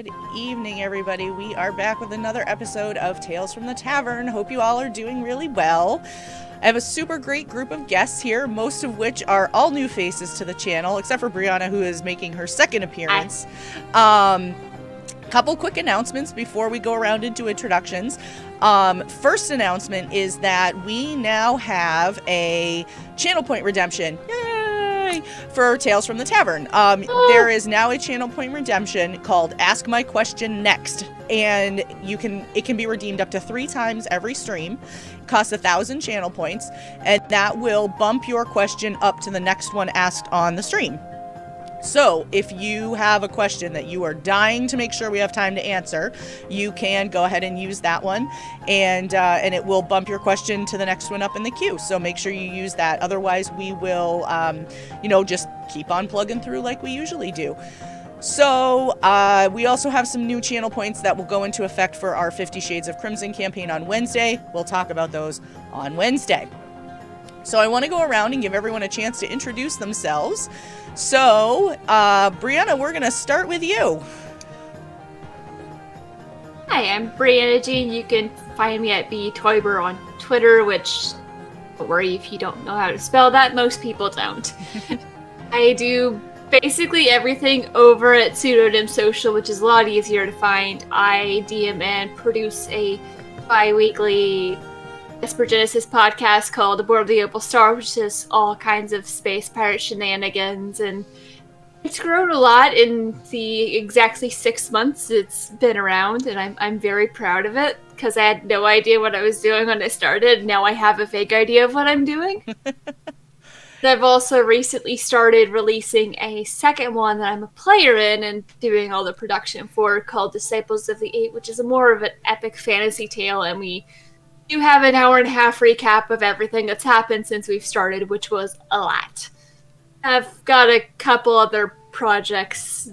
Good evening, everybody. We are back with another episode of Tales from the Tavern. Hope you all are doing really well. I have a super great group of guests here, most of which are all new faces to the channel, except for Brianna, who is making her second appearance. Couple quick announcements before we go around into introductions. First announcement is that we now have a channel point redemption. Yay! For Tales from the Tavern. There is now a channel point redemption called Ask My Question Next, and it can be redeemed up to 3 times every stream. It costs 1,000 channel points, and that will bump your question up to the next one asked on the stream. So if you have a question that you are dying to make sure we have time to answer, you can go ahead and use that one, and it will bump your question to the next one up in the queue. So make sure you use that. Otherwise, we will, just keep on plugging through like we usually do. So we also have some new channel points that will go into effect for our 50 Shades of Crimson campaign on Wednesday. We'll talk about those on Wednesday. So I want to go around and give everyone a chance to introduce themselves. So, Brianna, we're going to start with you. Hi, I'm Brianna Jean. You can find me at btoiber on Twitter, which, don't worry if you don't know how to spell that, most people don't. I do basically everything over at Pseudonym Social, which is a lot easier to find. I DM and produce a bi-weekly Esper Genesis podcast called Aboard the Opal Star, which is all kinds of space pirate shenanigans, and it's grown a lot in the exactly 6 months it's been around, and I'm very proud of it, because I had no idea what I was doing when I started. Now I have a vague idea of what I'm doing. I've also recently started releasing a second one that I'm a player in and doing all the production for, called Disciples of the Eight, which is more of an epic fantasy tale, and we do have an hour-and-a-half recap of everything that's happened since we've started, which was a lot. I've got a couple other projects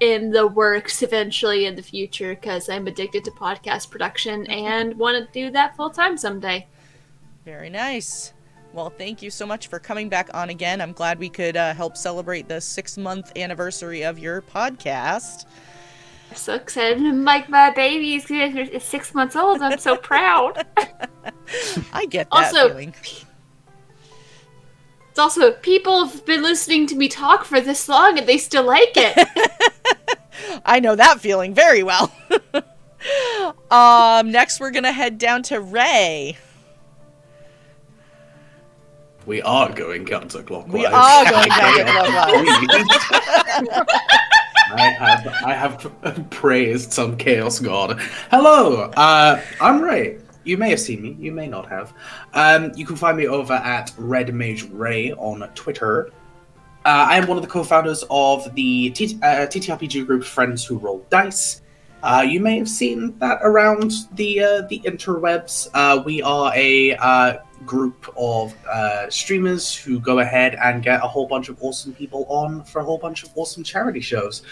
in the works eventually in the future, because I'm addicted to podcast production and want to do that full-time someday. Very nice. Well, thank you so much for coming back on again. I'm glad we could help celebrate the 6-month anniversary of your podcast. I'm so excited. Like, my baby is 6 months old. I'm so proud. I get that feeling. It's also, people have been listening to me talk for this long and they still like it. I know that feeling very well. Next we're going to head down to Ray. We are going counterclockwise. We are going counterclockwise. I have praised some chaos god. Hello, I'm Ray. You may have seen me, you may not have. You can find me over at Red Mage Ray on Twitter. I am one of the co-founders of the TTRPG group Friends Who Roll Dice. You may have seen that around the interwebs. We are a group of streamers who go ahead and get a whole bunch of awesome people on for a whole bunch of awesome charity shows.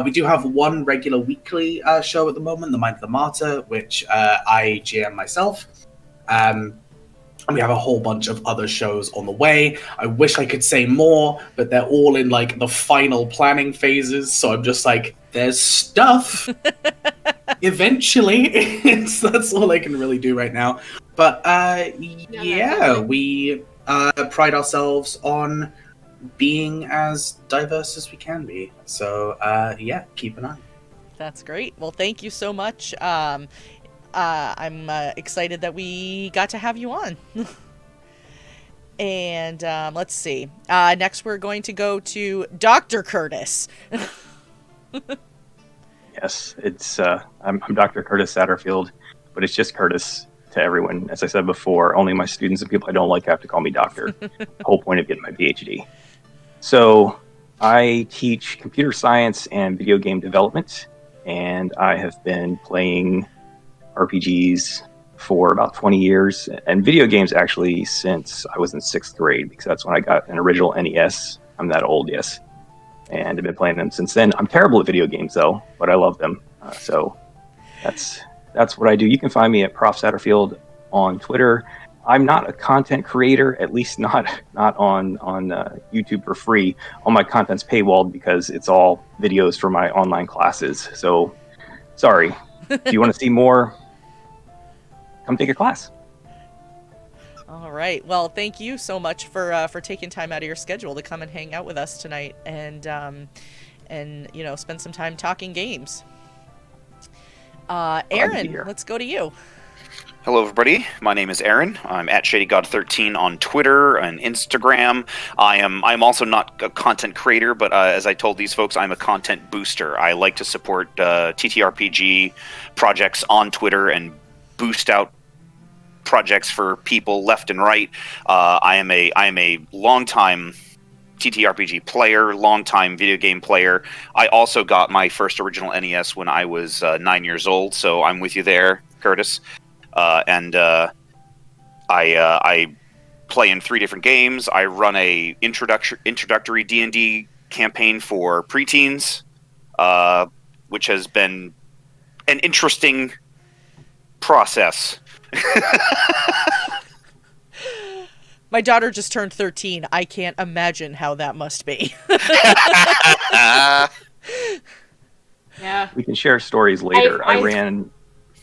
We do have one regular weekly show at the moment, The Mind of the Martyr, which I GM myself. And we have a whole bunch of other shows on the way. I wish I could say more, but they're all in like the final planning phases, so I'm just like, there's stuff. Eventually. That's all I can really do right now. But we pride ourselves on being as diverse as we can be. So keep an eye. That's great. Well, thank you so much. I'm excited that we got to have you on. And let's see. Next we're going to go to Dr. Curtis. Yes, it's I'm Dr. Curtis Satterfield, but it's just Curtis to everyone. As I said before, only my students and people I don't like have to call me doctor. The whole point of getting my PhD. So I teach computer science and video game development, and I have been playing RPGs for about 20 years, and video games actually since I was in 6th grade, because that's when I got an original NES. I'm that old, yes. And I've been playing them since then. I'm terrible at video games, though, but I love them. So that's what I do. You can find me at Prof. Satterfield on Twitter. I'm not a content creator, at least not on YouTube for free. All my content's paywalled because it's all videos for my online classes. So, sorry. If you want to see more, come take a class. All right. Well, thank you so much for taking time out of your schedule to come and hang out with us tonight, and spend some time talking games. Aaron, let's go to you. Hello, everybody. My name is Aaron. I'm at ShadyGod13 on Twitter and Instagram. I'm also not a content creator, but as I told these folks, I'm a content booster. I like to support TTRPG projects on Twitter and boost out projects for people left and right. I am a longtime TTRPG player, longtime video game player. I also got my first original NES when I was 9 years old, so I'm with you there, Curtis. I play in 3 different games. I run a introductory D&D campaign for preteens, which has been an interesting process. My daughter just turned 13. I can't imagine how that must be. Yeah. We can share stories later. I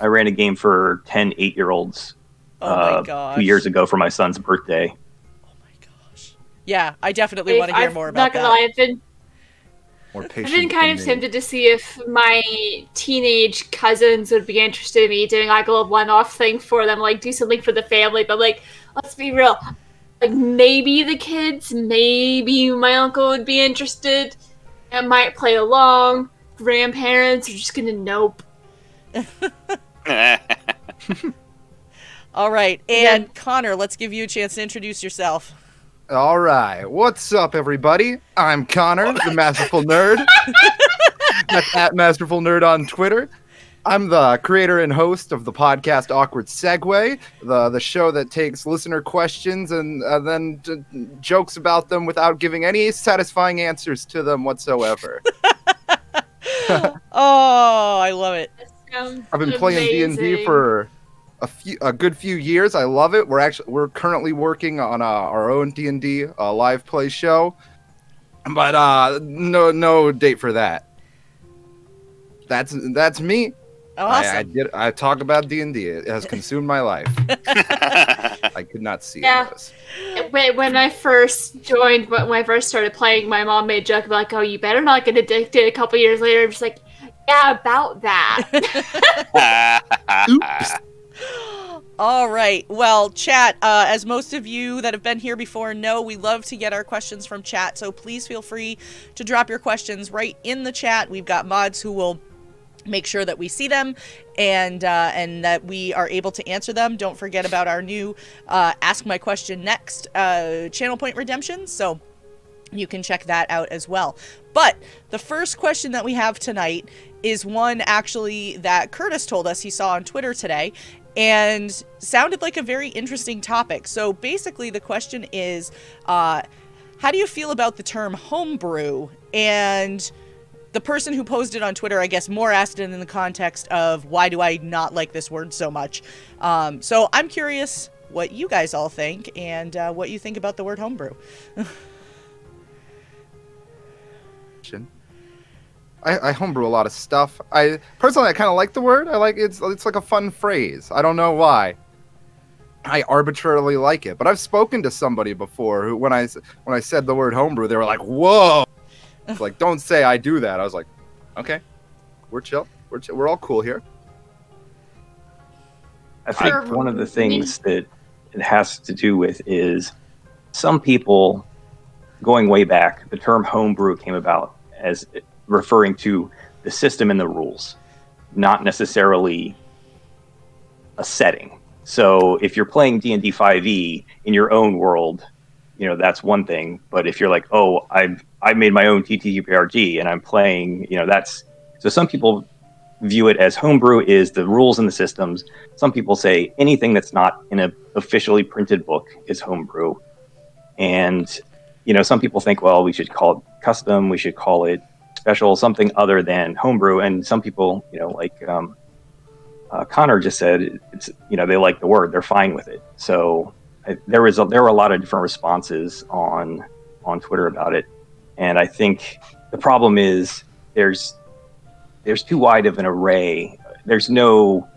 ran a game for 10 8-year-olds Oh my gosh. 2 years ago for my son's birthday. Oh my gosh. Yeah, I definitely want to hear more about that. Not gonna lie, More I've patient been kind than of me. tempted to see if my teenage cousins would be interested in me doing like a little one-off thing for them, like do something for the family. But like, let's be real, like maybe the kids, maybe my uncle would be interested and might play along. Grandparents are just gonna nope. All right, and Connor, let's give you a chance to introduce yourself. All right, what's up, everybody? I'm Connor, the Masterful Nerd. That's at Masterful Nerd on Twitter. I'm the creator and host of the podcast Awkward Segue, the show that takes listener questions and then jokes about them without giving any satisfying answers to them whatsoever. Oh, I love it. I've been playing D&D for a good few years. I love it. We're currently working on our own D&D live play show, but no date for that. That's me. Awesome. I talk about D&D. It has consumed my life. I could not see this. When I first joined, when I first started playing, my mom made a joke about like, "Oh, you better not get addicted." A couple years later, I'm just like, "Yeah, about that." Oops. All right. Well, chat, as most of you that have been here before know, we love to get our questions from chat. So please feel free to drop your questions right in the chat. We've got mods who will make sure that we see them and that we are able to answer them. Don't forget about our new Ask My Question Next channel point redemption. So you can check that out as well. But the first question that we have tonight is one actually that Curtis told us he saw on Twitter today and sounded like a very interesting topic. So basically the question is, how do you feel about the term homebrew? And the person who posed it on Twitter, I guess, more asked it in the context of why do I not like this word so much? So I'm curious what you guys all think and what you think about the word homebrew. I homebrew a lot of stuff. I personally kind of like the word. I like it's like a fun phrase. I don't know why. I arbitrarily like it, but I've spoken to somebody before who, when I said the word homebrew, they were like, "Whoa!" It's like, don't say I do that. I was like, "Okay, we're chill. We're all cool here." I think one of the things that it has to do with is some people, going way back, the term homebrew came about as referring to the system and the rules, not necessarily a setting. So if you're playing D&D 5e in your own world, that's one thing. But if you're like, oh, I've made my own TTRPG and I'm playing, that's... So some people view it as homebrew is the rules and the systems. Some people say anything that's not in an officially printed book is homebrew. And, some people think, well, we should call it custom, we should call it special, something other than homebrew. And some people, Connor just said, it's, you know, they like the word, they're fine with it. So there were a lot of different responses on Twitter about it, and I think the problem is there's too wide of an array. There's no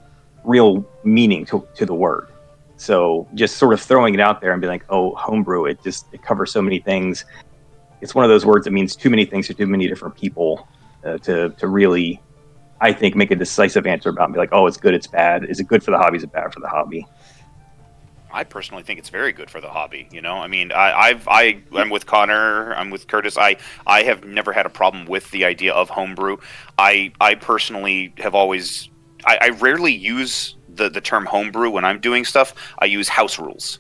real meaning to the word. So just sort of throwing it out there and being like, oh, homebrew, it covers so many things. It's one of those words that means too many things to too many different people to really, I think, make a decisive answer about it and be like, oh, it's good, it's bad. Is it good for the hobby? Is it bad for the hobby? I personally think it's very good for the hobby. You know, I mean, I'm with Connor, I'm with Curtis. I have never had a problem with the idea of homebrew. I personally have always, I rarely use the term homebrew when I'm doing stuff. I use house rules.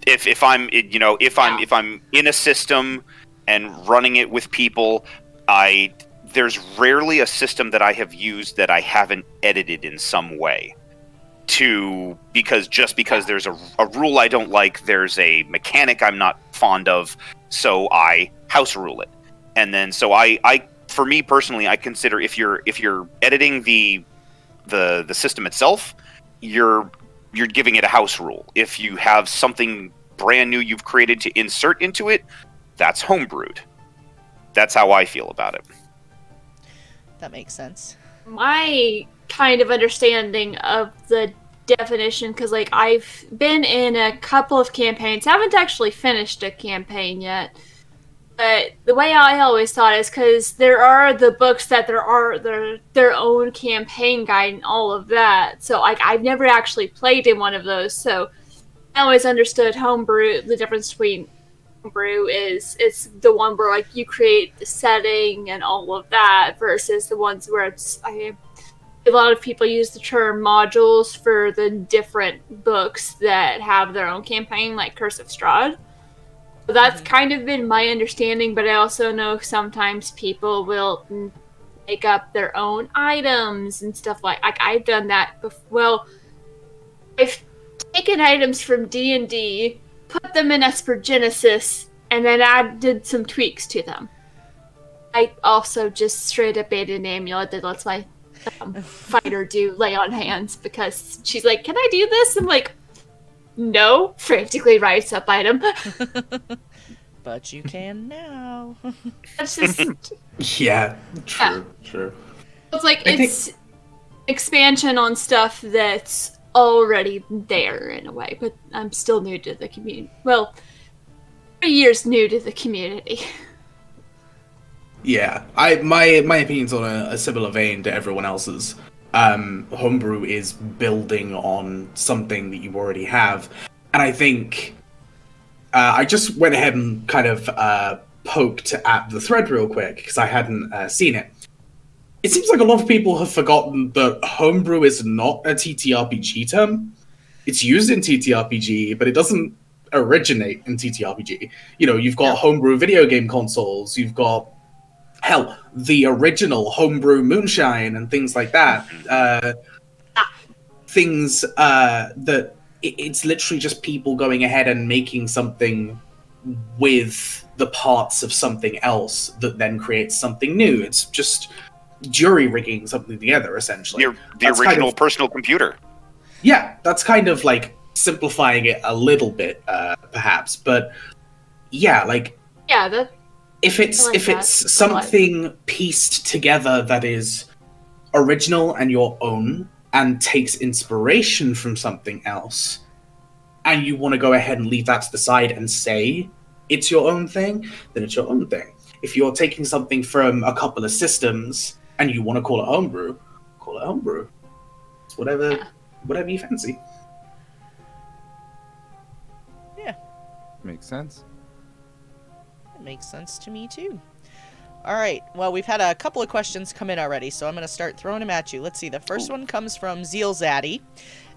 If I'm in a system and running it with people, there's rarely a system that I have used that I haven't edited in some way. Because there's a rule I don't like, there's a mechanic I'm not fond of, so I house rule it. And then so I for me personally, I consider if you're editing the system itself, you're giving it a house rule. If you have something brand new you've created to insert into it, that's homebrewed. That's how I feel about it. That makes sense. My kind of understanding of the definition, because like I've been in a couple of campaigns, haven't actually finished a campaign yet, but the way I always thought is because there are the books that their own campaign guide and all of that, so like I've never actually played in one of those, so I always understood homebrew. The difference between homebrew is it's the one where like you create the setting and all of that versus the ones where a lot of people use the term modules for the different books that have their own campaign, like Curse of Strahd. So that's kind of been my understanding, but I also know sometimes people will make up their own items and stuff like I've done that before. Well, I've taken items from D&D, put them in Esper Genesis, and then added some tweaks to them. I also just straight up made an amulet that lets my fighter do lay on hands because she's like, can I do this? I'm like, no, frantically writes up item. But you can now. That's just Yeah, true. it's like it's expansion on stuff that's already there in a way, but I'm still new to the community. Well, 3 years new to the community. Yeah, my opinion's on a similar vein to everyone else's. Homebrew is building on something that you already have, and I think I just went ahead and kind of poked at the thread real quick because I hadn't seen it. It seems like a lot of people have forgotten that homebrew is not a TTRPG term. It's used in TTRPG, but it doesn't originate in TTRPG. You know, you've got homebrew video game consoles, you've got, hell, the original homebrew moonshine and things like that. Things that it's literally just people going ahead and making something with the parts of something else that then creates something new. It's just jury rigging something together, essentially. The original personal computer. Yeah, that's kind of like simplifying it a little bit, perhaps. But yeah, like if it's something pieced together that is original and your own and takes inspiration from something else, and you want to go ahead and leave that to the side and say it's your own thing, then it's your own thing. If you're taking something from a couple of systems and you want to call it homebrew, call it homebrew. It's whatever you fancy. Yeah. Makes sense. That makes sense to me too. All right. Well, we've had a couple of questions come in already, so I'm going to start throwing them at you. Let's see. The first one comes from Zealzaddy.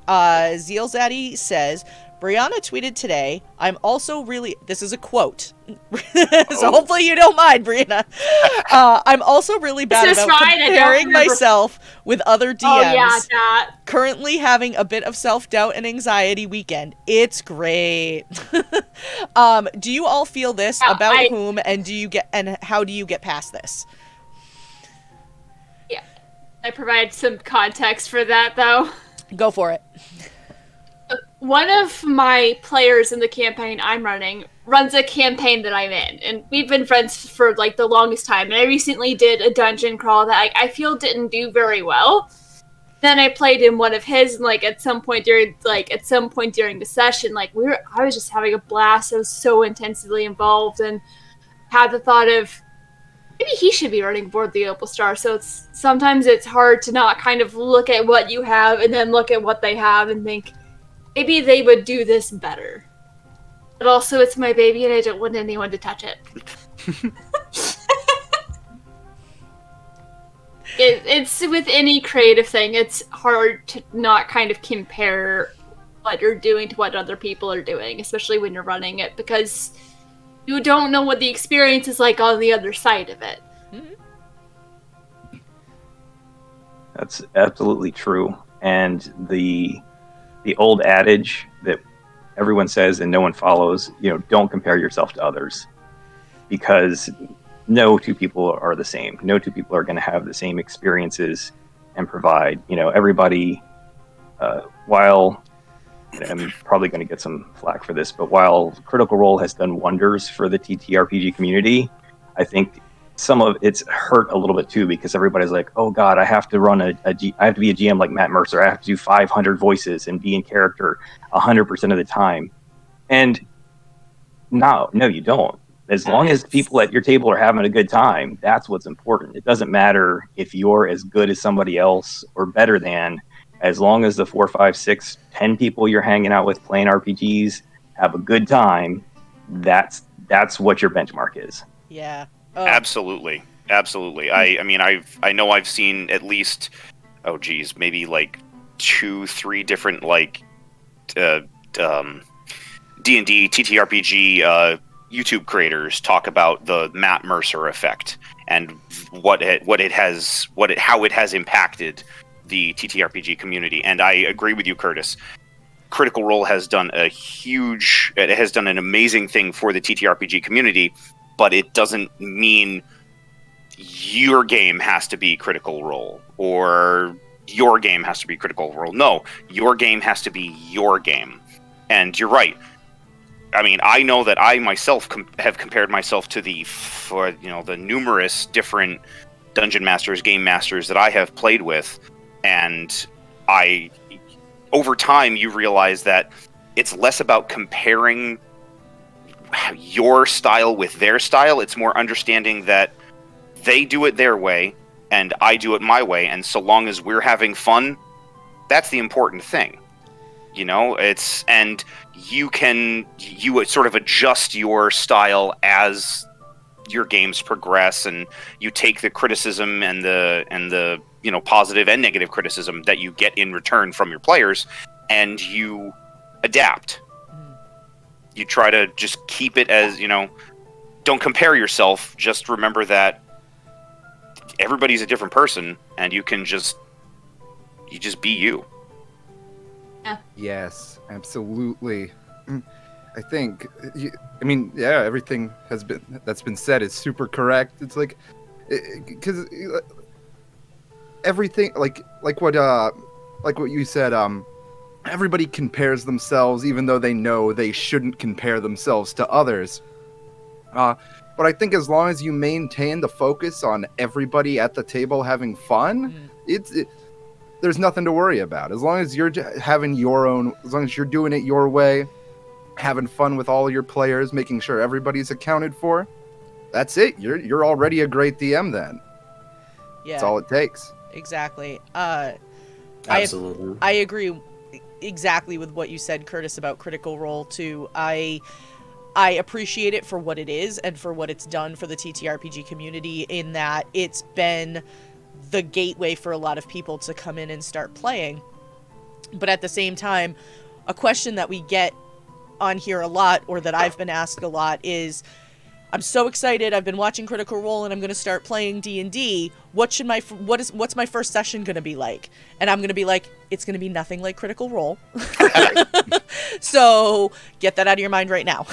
Zealzaddy says, Brianna tweeted today, I'm also really... This is a quote. So hopefully you don't mind, Brianna. I'm also really bad about comparing myself with other DMs. Oh, yeah, that. Currently having a bit of self-doubt and anxiety weekend. It's great. Do you all feel this about whom, and how do you get past this? Yeah. I provide some context for that, though. Go for it. One of my players in the campaign I'm running runs a campaign that I'm in, and we've been friends for like the longest time. And I recently did a dungeon crawl that I feel didn't do very well. Then I played in one of his, and like at some point during the session, like I was just having a blast. I was so intensively involved, and had the thought of maybe he should be running Board the Opal Star. So sometimes it's hard to not kind of look at what you have and then look at what they have and think maybe they would do this better. But also, it's my baby, and I don't want anyone to touch it. It's with any creative thing, it's hard to not kind of compare what you're doing to what other people are doing, especially when you're running it, because you don't know what the experience is like on the other side of it. Mm-hmm. That's absolutely true. And the old adage that everyone says and no one follows, don't compare yourself to others, because no two people are the same. No two people are going to have the same experiences and provide. Everybody, while I'm probably going to get some flack for this, but while Critical Role has done wonders for the TTRPG community, I think some of it's hurt a little bit too, because everybody's like, oh God, I have to run I have to be a GM like Matt Mercer. I have to do 500 voices and be in character 100% of the time. And no, you don't. As long as people at your table are having a good time, that's what's important. It doesn't matter if you're as good as somebody else or better than, as long as the 4, 5, 6, 10 people you're hanging out with playing RPGs have a good time, that's what your benchmark is. Yeah. Oh. Absolutely. I mean, I know I've seen at least, maybe like 2-3 different like D&D TTRPG YouTube creators talk about the Matt Mercer effect and how it has impacted the TTRPG community. And I agree with you, Curtis. Critical Role has done an amazing thing for the TTRPG community, but it doesn't mean your game has to be Critical Role or your game has to be Critical Role. No, your game has to be your game. And you're right. I mean, I know that I myself have compared myself to the numerous different dungeon masters, game masters that I have played with, and over time you realize that it's less about comparing your style with their style. It's more understanding that they do it their way and I do it my way, and so long as we're having fun, that's the important thing. And you sort of adjust your style as your games progress, and you take the criticism and the positive and negative criticism that you get in return from your players, and you adapt. You try to just keep it as, don't compare yourself. Just remember that everybody's a different person, and you just be you. Yes, absolutely. I think, everything that's been said is super correct. It's like, because everything, like what you said, everybody compares themselves, even though they know they shouldn't compare themselves to others. But I think as long as you maintain the focus on everybody at the table having fun, there's nothing to worry about. As long as you're having as long as you're doing it your way, having fun with all your players, making sure everybody's accounted for, that's it. You're already a great DM then. Yeah. That's all it takes. Exactly. Absolutely. I agree exactly with what you said, Curtis, about Critical Role too. I appreciate it for what it is and for what it's done for the TTRPG community, in that it's been the gateway for a lot of people to come in and start playing. But at the same time, a question that we get on here a lot, or that I've been asked a lot, is, I'm so excited, I've been watching Critical Role and I'm going to start playing D&D. What's my first session going to be like? And I'm going to be like, it's going to be nothing like Critical Role. So get that out of your mind right now.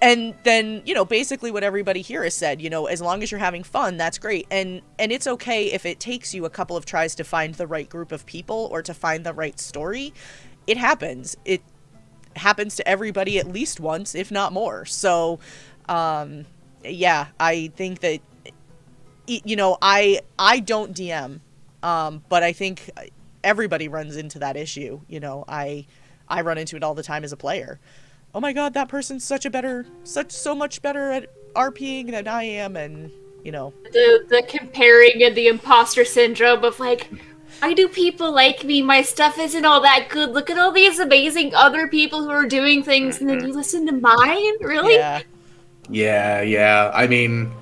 And then, basically what everybody here has said, as long as you're having fun, that's great. And it's okay if it takes you a couple of tries to find the right group of people or to find the right story. It happens. It happens to everybody at least once, if not more. So, yeah, I think that, I don't DM, but I think everybody runs into that issue. I run into it all the time as a player. Oh my god, that person's so much better at RPing than I am, and the comparing and the imposter syndrome of like, why do people like me? My stuff isn't all that good. Look at all these amazing other people who are doing things, and then you listen to mine? Really? Yeah. I mean,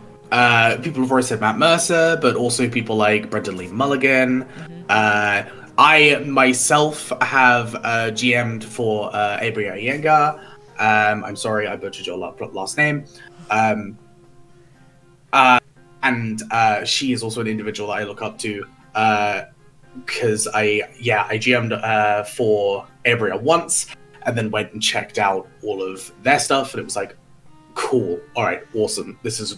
people have already said Matt Mercer, but also people like Brendan Lee Mulligan. I myself have GM'd for Abria Iyengar. I'm sorry, I butchered your last name. And she is also an individual that I look up to, because I GM'd for Abria once, and then went and checked out all of their stuff, and it was like, cool, all right, awesome, this is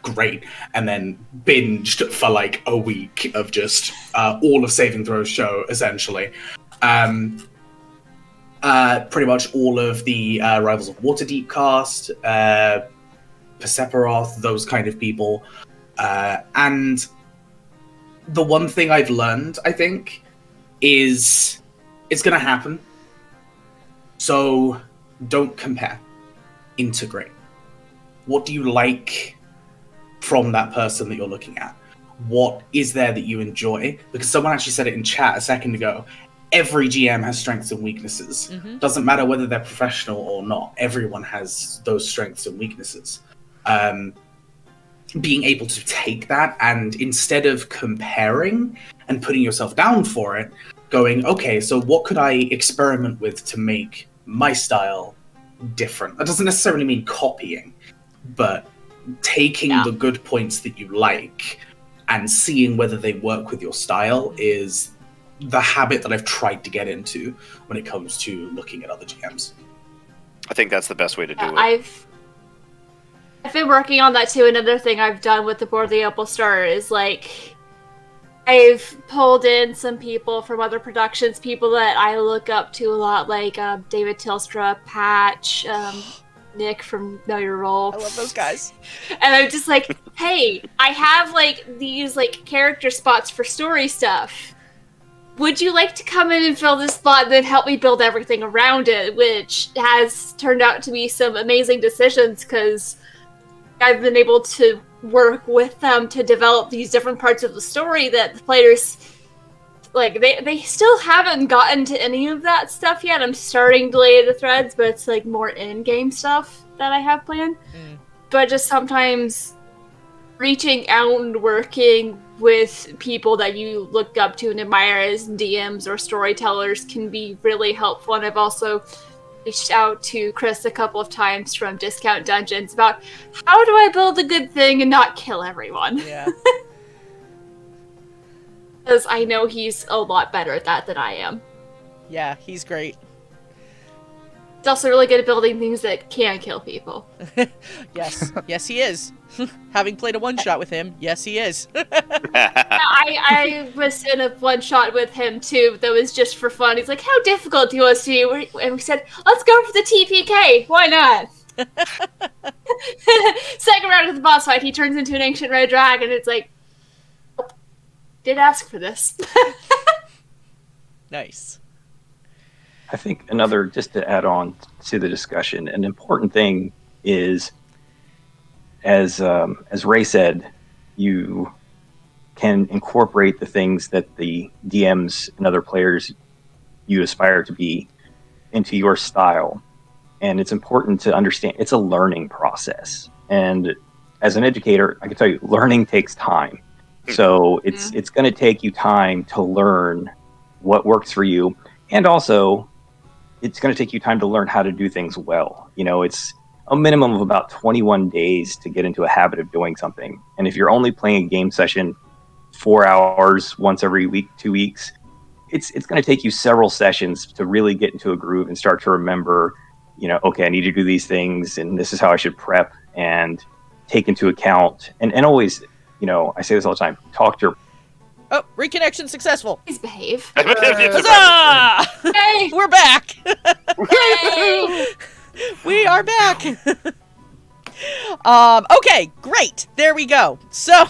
great, and then binged for like a week of just all of Saving Throw's show, essentially. Pretty much all of the Rivals of Waterdeep cast, Persephoroth, those kind of people. And the one thing I've learned, I think, is it's going to happen. So don't compare. Integrate. What do you like from that person that you're looking at? What is there that you enjoy? Because someone actually said it in chat a second ago. Every GM has strengths and weaknesses. Mm-hmm. Doesn't matter whether they're professional or not. Everyone has those strengths and weaknesses. Being able to take that and instead of comparing and putting yourself down for it, going, okay, so what could I experiment with to make my style different? That doesn't necessarily mean copying, but taking the good points that you like and seeing whether they work with your style is the habit that I've tried to get into when it comes to looking at other GMs. I think that's the best way to do it. I've been working on that too. Another thing I've done with the Board of the Opal Star is like I've pulled in some people from other productions, people that I look up to a lot, like David Tilstra, Patch, Nick from Know Your Role. I love those guys. And I'm just like, hey, I have like these like character spots for story stuff. Would you like to come in and fill this spot and then help me build everything around it? Which has turned out to be some amazing decisions because I've been able to work with them to develop these different parts of the story that the players, like, they still haven't gotten to any of that stuff yet. I'm starting to lay the threads, but it's like more in-game stuff that I have planned. But just sometimes reaching out and working with people that you look up to and admire as DMs or storytellers can be really helpful. And I've also reached out to Chris a couple of times from Discount Dungeons about how do I build a good thing and not kill everyone? Yeah. Because I know he's a lot better at that than I am. Yeah, he's great. He's also really good at building things that can kill people. Yes. Yes, he is. Having played a one-shot with him, yes, he is. I was in a one-shot with him, too, that was just for fun. He's like, how difficult do you want it to be? And we said, let's go for the TPK. Why not? Second round of the boss fight, he turns into an ancient red dragon. It's like, oh, did ask for this. Nice. I think another, just to add on to the discussion, an important thing is, as Ray said, you can incorporate the things that the DMs and other players you aspire to be into your style. And it's important to understand it's a learning process. And as an educator, I can tell you, learning takes time. So it's going to take you time to learn what works for you. And also, it's going to take you time to learn how to do things well. You know, it's a minimum of about 21 days to get into a habit of doing something. And if you're only playing a game session 4 hours once every week, 2 weeks, it's going to take you several sessions to really get into a groove and start to remember okay, I need to do these things, and this is how I should prep and take into account, and always, I say this all the time, talk to your. Oh, reconnection successful. Please behave. Huzzah! Hey! We're back. Yay! We are back. Okay, great. There we go. So,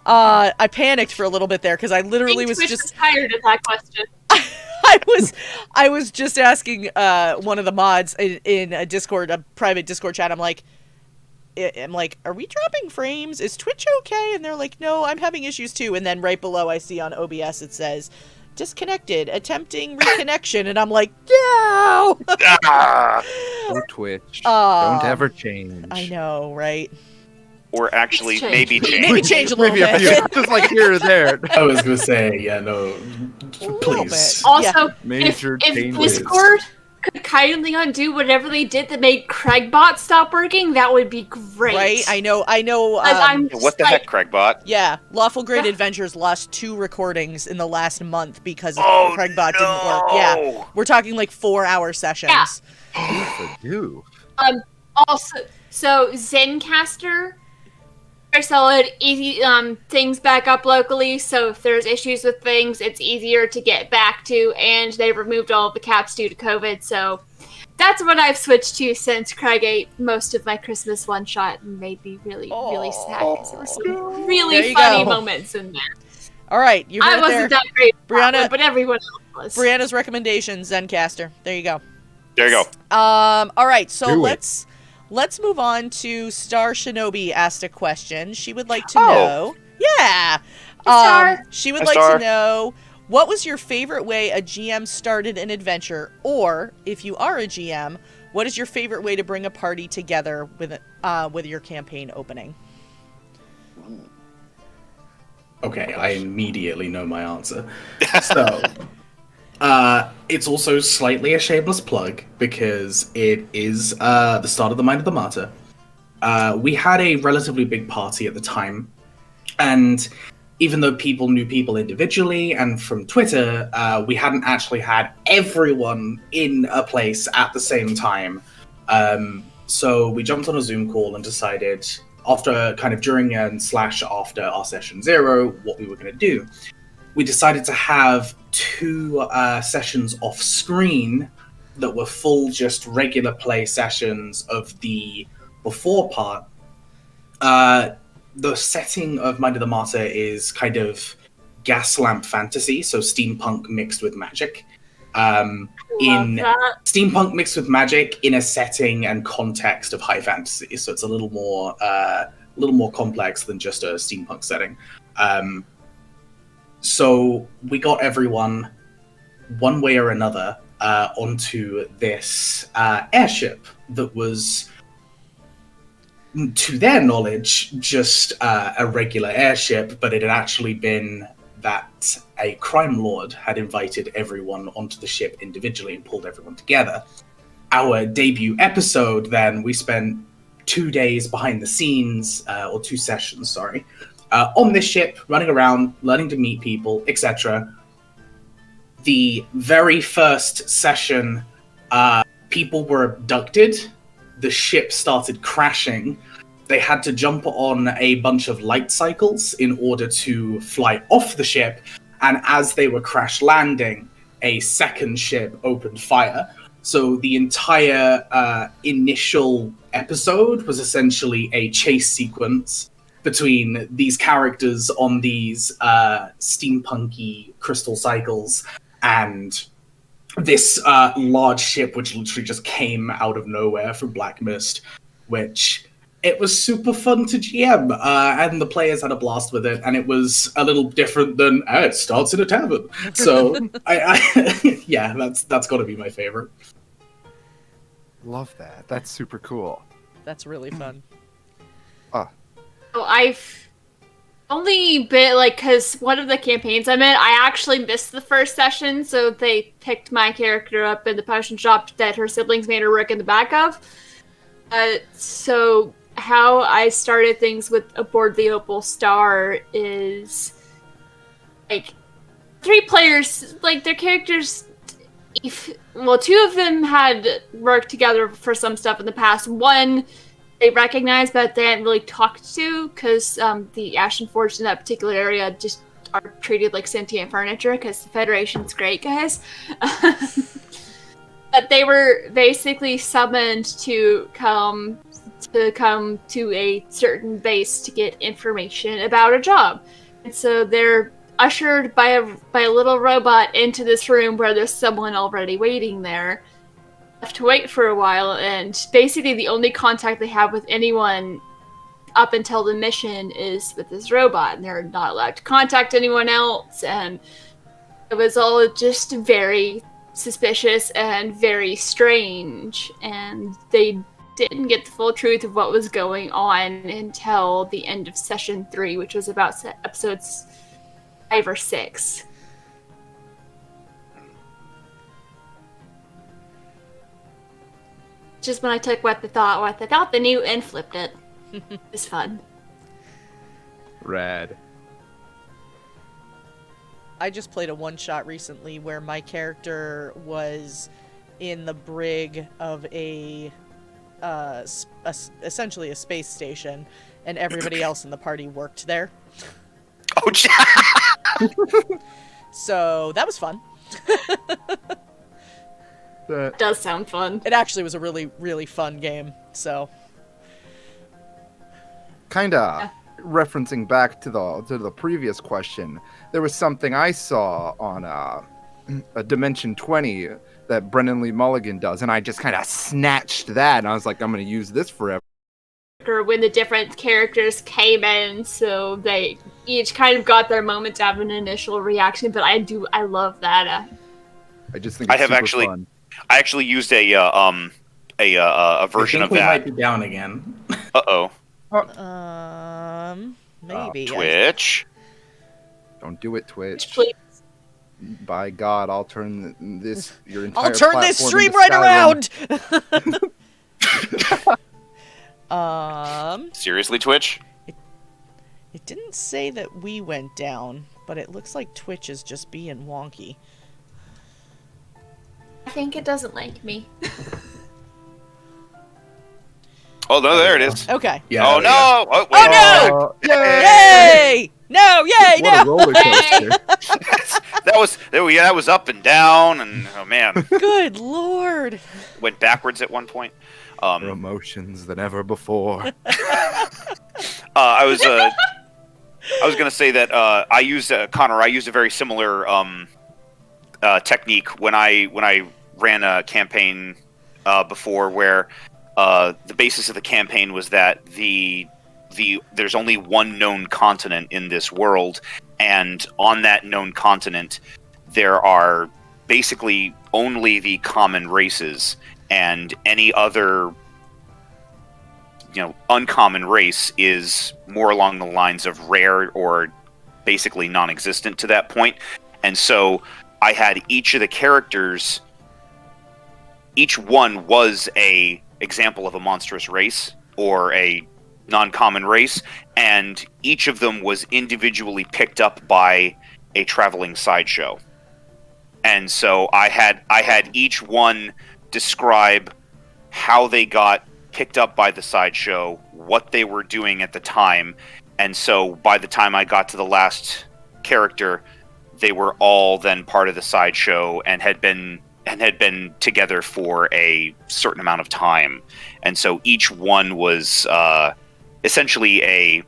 I panicked for a little bit there because I literally was Twitch just is tired of that question. I was just asking one of the mods in a Discord, a private Discord chat. I'm like, are we dropping frames? Is Twitch okay? And they're like, no, I'm having issues too. And then right below, I see on OBS it says, disconnected, attempting reconnection, and I'm like, no. Oh, Twitch. Don't ever change. I know, right? Or actually, maybe change. Maybe change a little bit. Just like here or there. I was gonna say, yeah, no, little please. bit. Also, Major if changes. Discord could kindly undo whatever they did that made Craigbot stop working, that would be great. Right? I know. I'm What the just heck, Craigbot? Yeah, Lawful Great Adventures lost 2 recordings in the last month because Oh, Craigbot didn't work. no. Yeah, we're talking like 4-hour sessions. Yeah. Do. Also, so Zencaster, they're solid, easy things back up locally, so if there's issues with things, it's easier to get back to, and they removed all of the caps due to COVID, so that's what I've switched to since Craig ate most of my Christmas one-shot and made me really, really sad, because there were some There really you funny go. moments in there. All right, you heard I it wasn't there. that great, at that Brianna- one, but everyone else was. Brianna's recommendations, Zencaster. There you go. There you go. All right, so Do it. let's move on to Star Shinobi asked a question. She would like to Oh. know. Yeah. Hi, Star. She would Hi, like Star. to know, what was your favorite way a GM started an adventure, or if you are a GM, what is your favorite way to bring a party together with your campaign opening? Okay, I immediately know my answer. So, it's also slightly a shameless plug because it is the start of the Mind of the Martyr. We had a relatively big party at the time, and even though people knew people individually and from Twitter, we hadn't actually had everyone in a place at the same time. So we jumped on a Zoom call and decided, after kind of during and / after our session 0, what we were going to do. We decided to have 2 sessions off screen that were full, just regular play sessions of the before part. The setting of Mind of the Martyr is kind of gas lamp fantasy, so steampunk mixed with magic. Love that. Steampunk mixed with magic in a setting and context of high fantasy, so it's a little more complex than just a steampunk setting. So we got everyone, one way or another, onto this airship that was, to their knowledge, just a regular airship, but it had actually been that a crime lord had invited everyone onto the ship individually and pulled everyone together. Our debut episode, then, we spent 2 days behind the scenes, or 2 sessions, sorry, on this ship, running around, learning to meet people, etc. The very first session, people were abducted. The ship started crashing. They had to jump on a bunch of light cycles in order to fly off the ship. And as they were crash landing, a second ship opened fire. So the entire initial episode was essentially a chase sequence between these characters on these steampunky crystal cycles and this large ship, which literally just came out of nowhere from Black Mist, which it was super fun to GM, and the players had a blast with it, and it was a little different than, it starts in a tavern. So, yeah, that's got to be my favorite. Love that. That's super cool. That's really fun. So I've only been, because one of the campaigns I'm in, I actually missed the first session, so they picked my character up in the potion shop that her siblings made her work in the back of. So how I started things with Aboard the Opal Star is, 3 players, their characters two of them had worked together for some stuff in the past. One they recognized, but they hadn't really talked to, because the Ashen Forged in that particular area just are treated like sentient furniture, because the Federation's great, guys. But they were basically summoned to come to a certain base to get information about a job. And so they're ushered by a little robot into this room where there's someone already waiting there. Have to wait for a while, and basically the only contact they have with anyone up until the mission is with this robot, and they're not allowed to contact anyone else, and it was all just very suspicious and very strange, and they didn't get the full truth of what was going on until the end of session 3, which was about episodes 5 or 6. Just when I took what they thought they knew and flipped it. It's fun. Rad. I just played a one-shot recently where my character was in the brig of essentially a space station, and everybody else in the party worked there. Oh, So that was fun. It does sound fun. It actually was a really, really fun game, so... Kinda referencing back to the previous question, there was something I saw on a Dimension 20 that Brendan Lee Mulligan does, and I just kind of snatched that, and I was like, I'm going to use this forever. When the different characters came in, so they each kind of got their moment to have an initial reaction, but I love that. I just think it's super fun. I actually used a version of that. We might be down again. Uh-oh. Maybe. Twitch. Don't do it, Twitch. Please. By God, I'll turn your entire I'll turn this platform stream into right Skyrim. around! Seriously, Twitch? It didn't say that we went down, but it looks like Twitch is just being wonky. I think it doesn't like me. Oh, no, there it is. Okay. Yeah, Oh, yeah. no! Oh, wait. Oh, no! Yay! No, yay, What a no! roller coaster. That was up and down, and oh man, Good lord. went backwards at one point. More emotions than ever before. I was gonna say that I used Connor. I used a very similar technique when I ran a campaign before, where the basis of the campaign was that there's only one known continent in this world, and on that known continent there are basically only the common races, and any other uncommon race is more along the lines of rare or basically non-existent to that point. And so I had each of the characters, each one was a example of a monstrous race or a non-common race, and each of them was individually picked up by a traveling sideshow. And so I had each one describe how they got picked up by the sideshow, what they were doing at the time, and so by the time I got to the last character, they were all then part of the sideshow and had been together for a certain amount of time. And so each one was essentially a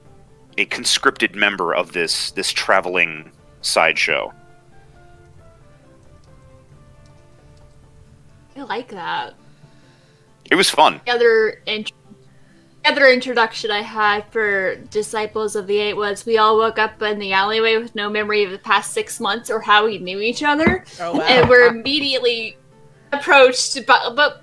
conscripted member of this traveling sideshow. I like that. It was fun. The other introduction I had for Disciples of the Eight was we all woke up in the alleyway with no memory of the past 6 months or how we knew each other. Oh, wow. And we're immediately approached, but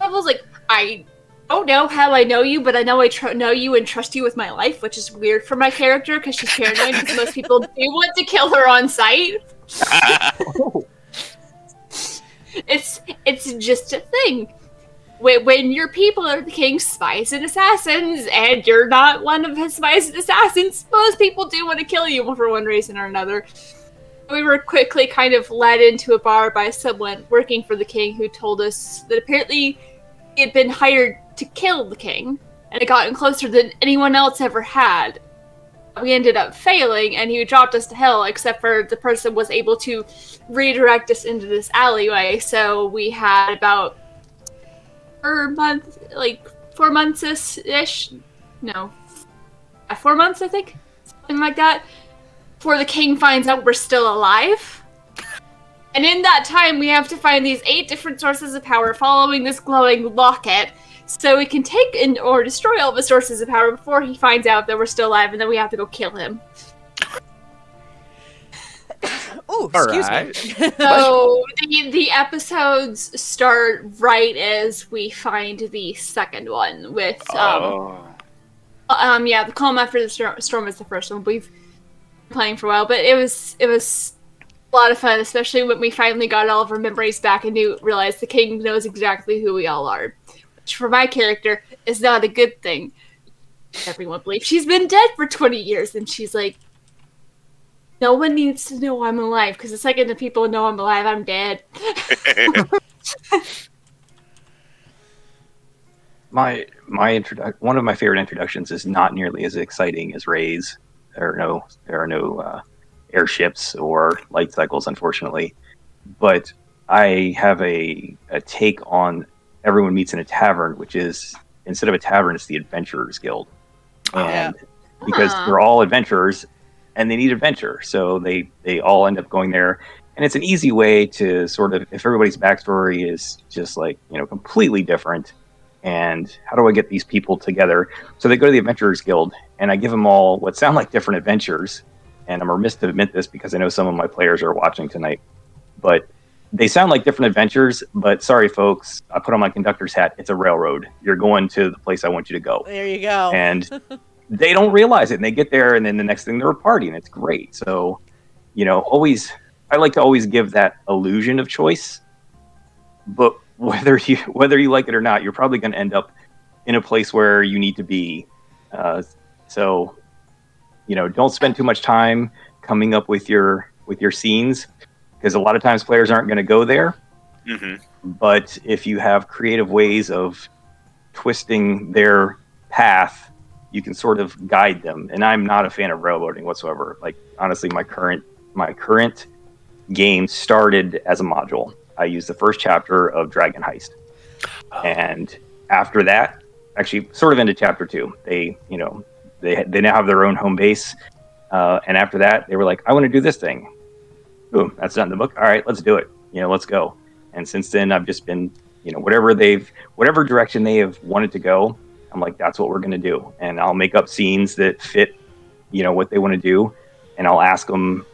I was like, I don't know how I know you, but I know I know you and trust you with my life, which is weird for my character because she's paranoid because most people do want to kill her on sight. It's just a thing. When your people are the king's spies and assassins, and you're not one of his spies and assassins, most people do want to kill you for one reason or another. We were quickly kind of led into a bar by someone working for the king who told us that apparently he had been hired to kill the king and had gotten closer than anyone else ever had. We ended up failing, and he dropped us to hell, except for the person was able to redirect us into this alleyway. So we had about 4 months-ish. No, 4 months, I think. Something like that. Before the king finds out we're still alive. And in that time, we have to find these 8 different sources of power following this glowing locket, so we can take or destroy all the sources of power before he finds out that we're still alive, and then we have to go kill him. Oh, excuse me. So the episodes start right as we find the second one with the Calm After the Storm is the first one we've been playing for a while, but it was a lot of fun, especially when we finally got all of our memories back and realized the king knows exactly who we all are. Which, for my character, is not a good thing. Everyone believes she's been dead for 20 years, and she's like, no one needs to know I'm alive, because the second the people know I'm alive, I'm dead. One of my favorite introductions is not nearly as exciting as Ray's. There are no airships or light cycles, unfortunately. But I have a take on everyone meets in a tavern, which is, instead of a tavern, it's the Adventurers Guild. And because they're all adventurers and they need adventure, so they all end up going there. And it's an easy way to sort of, if everybody's backstory is just like, completely different, and how do I get these people together? So they go to the Adventurers Guild, and I give them all what sound like different adventures. And I'm remiss to admit this because I know some of my players are watching tonight, but they sound like different adventures. But sorry, folks, I put on my conductor's hat. It's a railroad. You're going to the place I want you to go. There you go. And they don't realize it, and they get there, and then the next thing they're a party, and it's great. So, I like to always give that illusion of choice. But whether you like it or not, you're probably going to end up in a place where you need to be. So, don't spend too much time coming up with your scenes, because a lot of times players aren't going to go there. Mm-hmm. But if you have creative ways of twisting their path, you can sort of guide them. And I'm not a fan of railroading whatsoever. Like, honestly, my current game started as a module. I used the first chapter of Dragon Heist, and after that, actually, sort of into chapter 2, they now have their own home base. And after that, they were like, I want to do this thing. Boom, that's not in the book. All right, let's do it. Let's go. And since then, I've just been, whatever direction they have wanted to go, I'm like, that's what we're going to do. And I'll make up scenes that fit, what they want to do. And I'll ask them,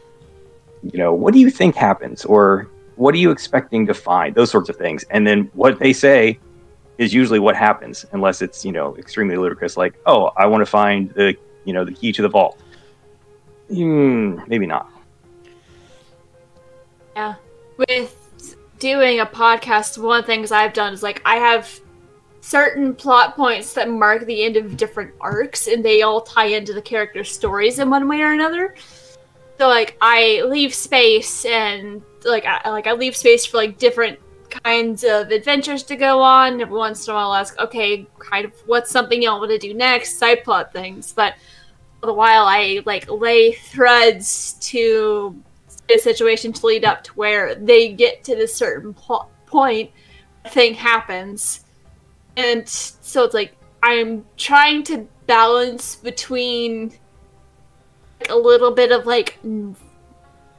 what do you think happens? Or what are you expecting to find? Those sorts of things. And then what they say is usually what happens, unless it's, extremely ludicrous. Like, oh, I want to find the key to the vault. Maybe not. Yeah. With doing a podcast, one of the things I've done is, like, I have certain plot points that mark the end of different arcs, and they all tie into the characters' stories in one way or another. So, like, I leave space, and, I leave space for, different kinds of adventures to go on. Every once in a while I'll ask, okay, kind of, what's something y'all want to do next? Side plot things. But all the while I, lay threads to a situation to lead up to where they get to this certain point, a thing happens. And so it's like, I'm trying to balance between a little bit of,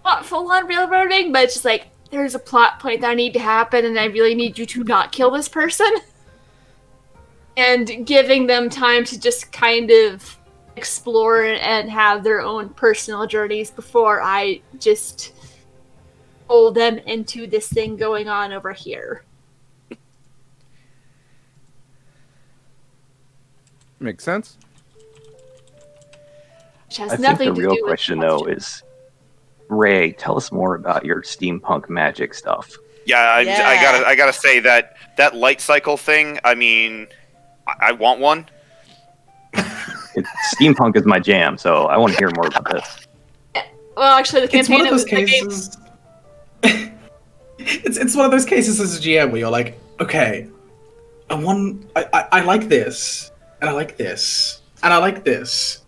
not full-on railroading, but it's just there's a plot point that I need to happen, and I really need you to not kill this person. And giving them time to just kind of explore and have their own personal journeys before I just pull them into this thing going on over here. Makes sense. Which has I think nothing the to real do question, with though, is, Ray, tell us more about your steampunk magic stuff. Yeah, I gotta say that light cycle thing. I mean, I want one. Steampunk is my jam, so I want to hear more about this. Well, actually, the It's one campaign of those the game. cases. it's one of those cases as a GM where you're like, okay, I like this, and I like this, and I like this.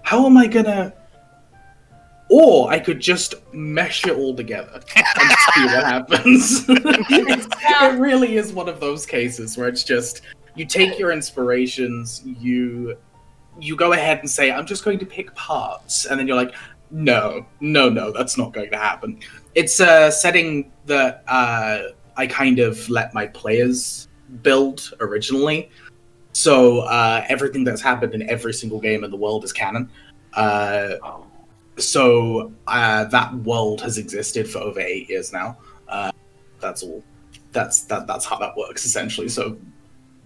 How am I gonna? Or I could just mesh it all together and see what happens. It really is one of those cases where it's just you take your inspirations, you go ahead and say, I'm just going to pick parts, and then you're like, no, that's not going to happen. It's a setting that I kind of let my players build originally. So everything that's happened in every single game in the world is canon. So that world has existed for over 8 years now. That's all. That's how that works essentially. So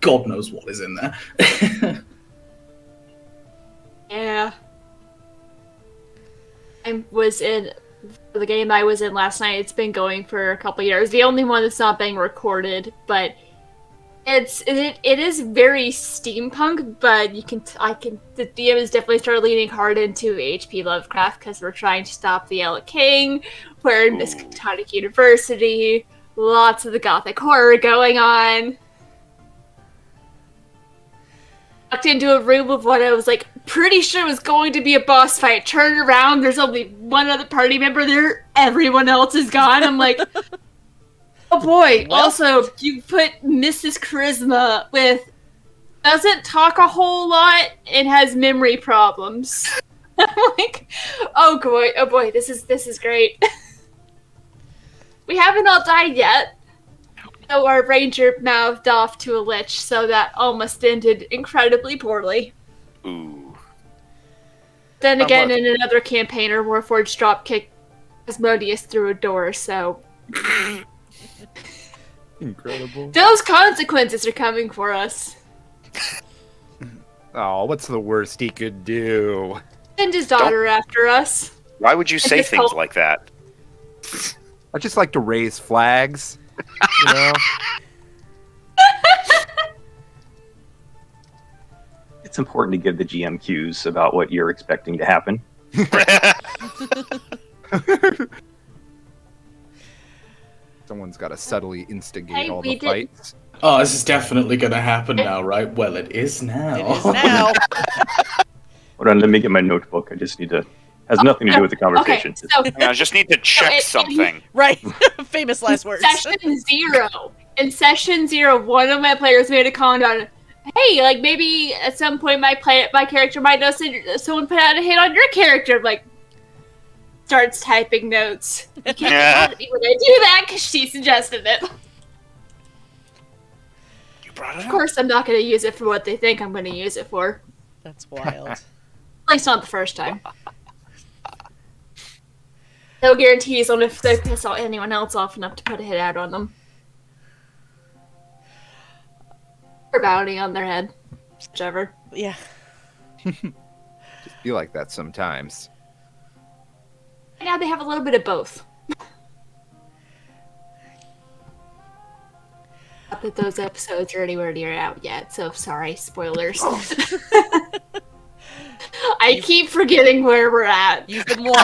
God knows what is in there. Yeah. I was in the game I was in last night. It's been going for a couple years. The only one that's not being recorded, but it is very steampunk. But the DM has definitely started leaning hard into H.P. Lovecraft because we're trying to stop the Elec King. We're in Miskatonic University. Lots of the gothic horror going on. Walked into a room of what I was like pretty sure was going to be a boss fight. Turned around, there's only one other party member there. Everyone else is gone. I'm like, oh boy. Well, also, you put Mrs. Charisma with doesn't talk a whole lot and has memory problems. I'm like, oh boy, this is great. We haven't all died yet. So our ranger mouthed off to a lich, so that almost ended incredibly poorly. Ooh. Then again, in another campaign, our Warforged dropkicked Asmodeus through a door, so... Incredible. Those consequences are coming for us. Oh, what's the worst he could do? Send his daughter after us. Why would you say things like that? I just like to raise flags, you know? It's important to give the GM cues about what you're expecting to happen. Someone's got to subtly instigate Hey, all we the did- fights. Oh, this is definitely gonna happen now, right? Well, it is now. It is now. Hold on, let me get my notebook. I just need to... Has nothing to do with the conversation. Okay, so I just need to check in- something. Right. Famous last words. In session 0, one of my players made a comment on, hey, like maybe at some point my character might notice that someone put out a hit on your character. Like, starts typing notes. You can't Yeah. when I do that because she suggested it. You brought it Of up. course, I'm not going to use it for what they think I'm going to use it for. That's wild. At least not the first time. No guarantees on if they piss anyone else off enough to put a hit out on them. Or bounty on their head. Whichever. Yeah. Just be like that sometimes. Right now they have a little bit of both. Not that those episodes are anywhere near out yet, so sorry, spoilers. I keep forgetting where we're at. You've been warned.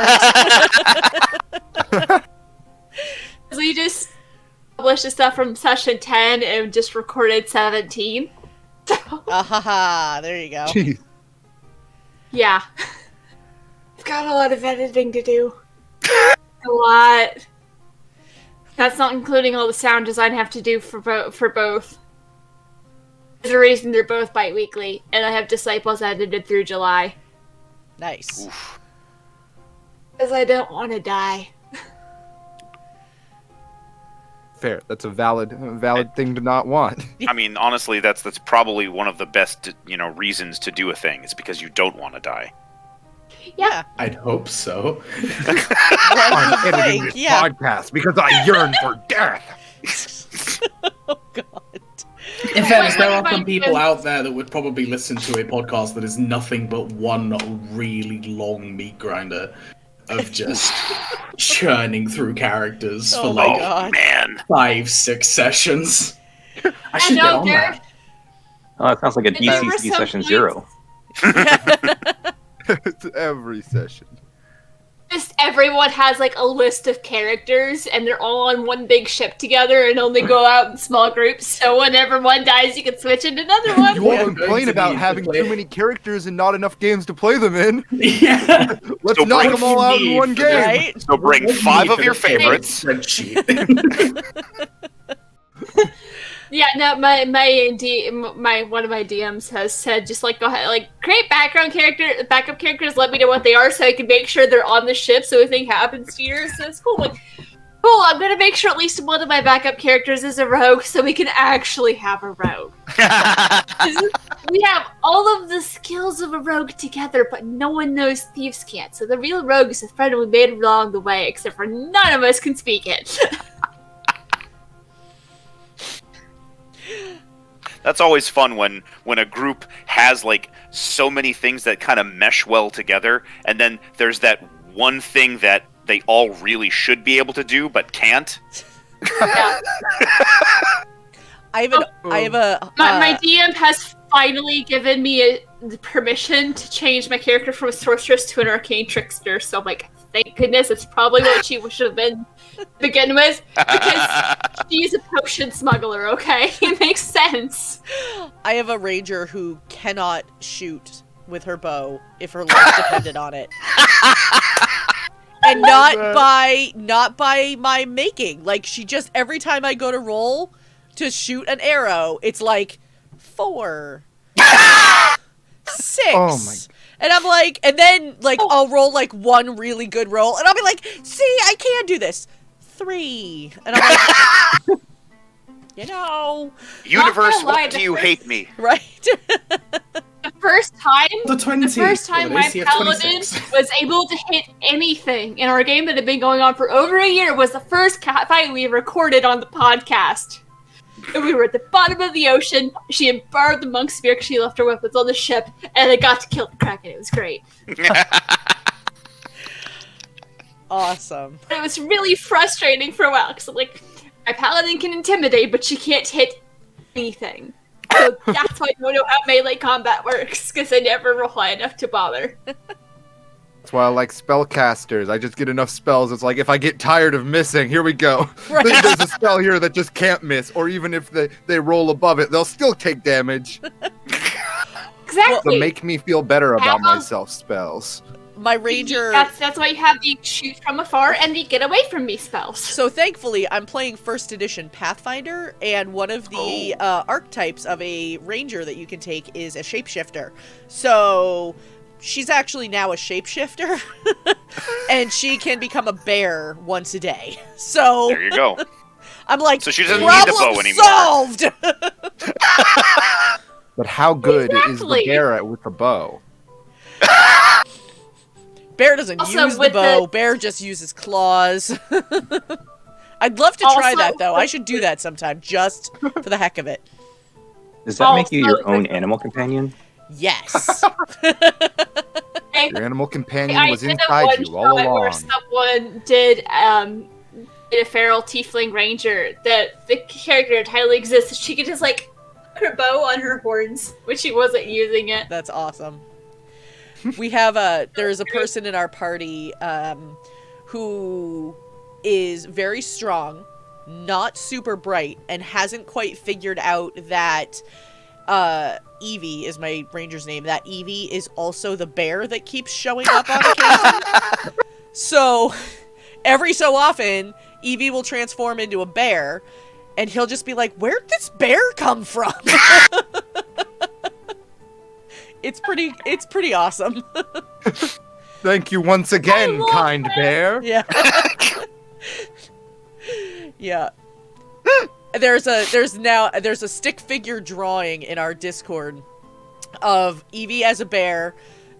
We just published the stuff from session 10 and just recorded 17. There you go. Jeez. Yeah. I've got a lot of editing to do. A lot. That's not including all the sound design I have to do for both. There's a reason they're both bi-weekly, and I have Disciples edited through July. Nice. Oof. Because I don't want to die. Fair. That's a valid thing to not want. I mean, honestly, that's probably one of the best, reasons to do a thing. Is because you don't want to die. Yeah. I'd hope so. I'm One would editing think, this yeah. podcast because I yearn for death. Oh god. In fairness, there are Wait, some people out there that would probably listen to a podcast that is nothing but one really long meat grinder of just churning through characters for Oh my like God. Oh man. 5-6 sessions. I should get know, on Garrett. that. Oh, that sounds like a There were DCC some session points- 0. It's every session. Just everyone has like a list of characters, and they're all on one big ship together, and only go out in small groups. So whenever one dies, you can switch into another one. You all Yeah, complain going to about be having to play. too many characters and not enough games to play them in. Yeah. Let's So knock bring them all out in need one for game. Right? So bring What do you 5 need of for your the favorite favorites. spreadsheet? Yeah, no, one of my DMs has said just like go ahead, like create backup characters. Let me know what they are so I can make sure they're on the ship so if anything happens to you. So it's cool. Like, cool. I'm gonna make sure at least one of my backup characters is a rogue so we can actually have a rogue. We have all of the skills of a rogue together, but no one knows thieves can't. So the real rogue is a friend we made along the way, except for none of us can speak it. That's always fun when a group has like so many things that kind of mesh well together, and then there's that one thing that they all really should be able to do but can't. Yeah. I have a My DM has finally given me the permission to change my character from a sorceress to an arcane trickster. So I'm like, thank goodness, it's probably what she should have been to begin with, because she's a potion smuggler. Okay, it makes sense. I have a ranger who cannot shoot with her bow if her life depended on it. And not by my making. Like, she just, every time I go to roll to shoot an arrow, it's like 4, 6. Oh my. And I'm like, and then like I'll roll like one really good roll, and I'll be like, see, I can do this. 3, and I'm like, Universe, Not gonna lie, what do you hate me? right? The first time The 20. my AC of paladin 26. was able to hit anything in our game that had been going on for over a year was the first cat fight we recorded on the podcast. And we were at the bottom of the ocean. She had borrowed the monk's spear because she left her weapons on the ship, and I got to kill the Kraken. It was great. Awesome. It was really frustrating for a while because I'm like, my paladin can intimidate, but she can't hit anything. So that's why I don't know how melee combat works, because I never roll high enough to bother. That's why I like spellcasters. I just get enough spells. It's like if I get tired of missing, here we go. Right. There's a spell here that just can't miss, or even if they roll above it, they'll still take damage. Exactly. To make me feel better about myself spells. My ranger. That's why you have the shoot from afar and the get away from me spells. So thankfully, I'm playing first edition Pathfinder, and one of the archetypes of a ranger that you can take is a shapeshifter. So she's actually now a shapeshifter, and she can become a bear once a day. So There you go. I'm like, So she doesn't need the bow anymore. solved. But how good is Exactly. the bear with the bow? Bear doesn't Also, use the with bow. the- Bear just uses claws. I'd love to try Also, that, though. I should do that sometime, just for the heck of it. Does that make you Also, your own animal companion? Yes. Your animal companion I was did a inside one you all shot where along. someone did a feral tiefling ranger that the character entirely exists. She could just like put her bow on her horns when she wasn't using it. That's awesome. We have there's a person in our party who is very strong, not super bright, and hasn't quite figured out that Evie is my ranger's name. That Evie is also the bear that keeps showing up on occasion. So every so often, Evie will transform into a bear, and he'll just be like, "Where'd this bear come from?" It's pretty awesome. Thank you once again, love kind bear. Yeah. Yeah. There's a stick figure drawing in our Discord of Evie as a bear,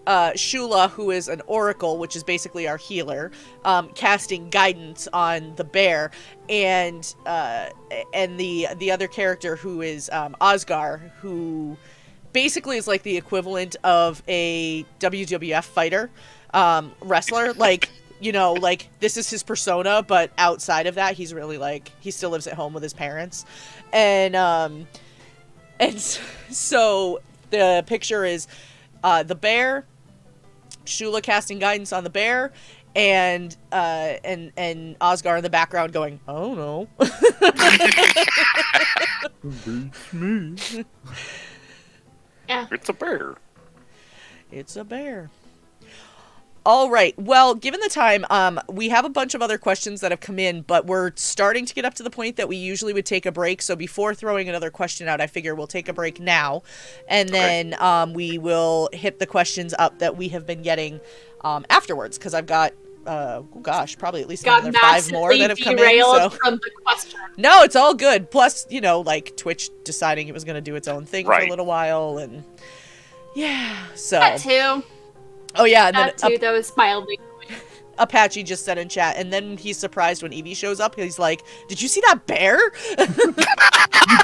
Shula, who is an oracle, which is basically our healer, casting guidance on the bear, and the other character who is Osgar, who basically is like the equivalent of a WWF fighter, wrestler. Like, you know, like this is his persona, but outside of that, he's really like, he still lives at home with his parents. And so the picture is the bear, Shula casting guidance on the bear, and Osgar in the background going, "Oh no." It's me. Yeah. It's a bear. It's a bear. All right. Well, given the time, we have a bunch of other questions that have come in, but we're starting to get up to the point that we usually would take a break. So before throwing another question out, I figure we'll take a break now, and then we will hit the questions up that we have been getting afterwards. Because I've got, probably at least another 5 more that have come in. So from the question. no, it's all good. Plus, like Twitch deciding it was going to do its own thing for a Right. little while, and yeah. So. That too. Oh yeah, and then That too. That was mildly. Apache just said in chat, and then he's surprised when Evie shows up. He's like, "Did you see that bear? You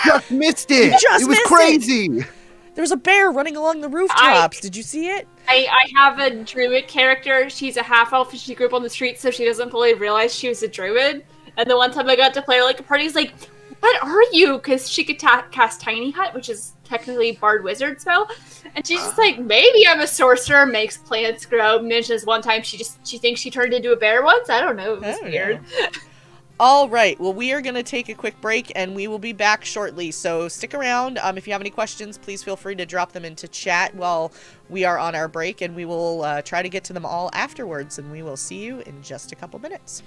just missed it. just It was missed crazy. There was a bear running along the rooftops. Did you see it?" I have a druid character. She's a half elf. She grew up on the street, so she doesn't fully realize she was a druid. And the one time I got to play her like a party, he's like, "What are you?" Because she could cast Tiny Hut, which is technically Bard Wizard spell. And she's just like, "Maybe I'm a sorcerer, makes plants grow." Mentions one time she thinks she turned into a bear once. I don't know. It was weird. All right. Well, we are going to take a quick break, and we will be back shortly. So stick around. If you have any questions, please feel free to drop them into chat while we are on our break, and we will try to get to them all afterwards. And we will see you in just a couple minutes.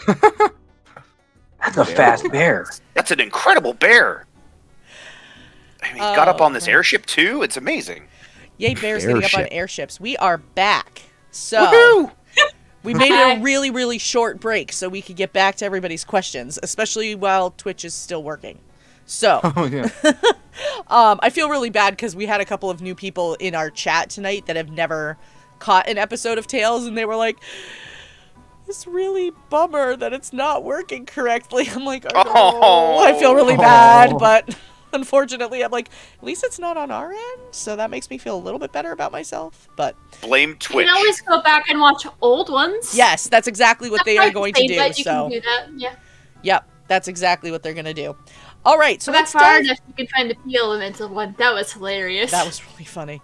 That's a fast bear. That's an incredible bear. I mean, he got up on this airship too. It's amazing. Yay, bears getting up on Airship. airships. We are back. So Woohoo! we made it a really, really short break so we could get back to everybody's questions, especially while Twitch is still working. So Oh yeah. I feel really bad because we had a couple of new people in our chat tonight that have never caught an episode of Tales, and they were like, it's really bummer that it's not working correctly. I'm like, oh, I feel really bad, but unfortunately, I'm like, at least it's not on our end, so that makes me feel a little bit better about myself. But Blame You Twitch. can always go back and watch old ones. yes, that's exactly what they are going to do. But you So, can do that. Yeah. yep, that's exactly what they're going to do. All right, so So let's that's far dive. enough. You can find the P Elemental one. That was hilarious. That was really funny.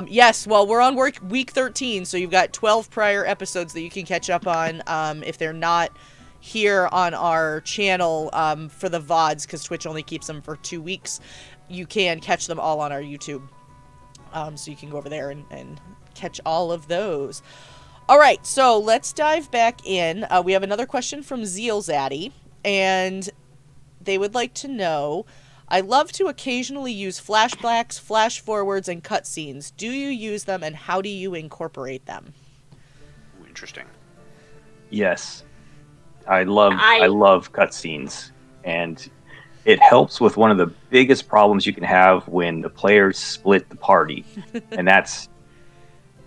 Yes, well, we're on week 13, so you've got 12 prior episodes that you can catch up on if they're not here on our channel for the VODs, because Twitch only keeps them for 2 weeks. You can catch them all on our YouTube. So you can go over there and catch all of those. All right, so let's dive back in. We have another question from Zeal Zaddy, and they would like to know, I love to occasionally use flashbacks, flash forwards, and cutscenes. Do you use them, and how do you incorporate them? Ooh, interesting. Yes, I love cutscenes, and it helps with one of the biggest problems you can have when the players split the party, and that's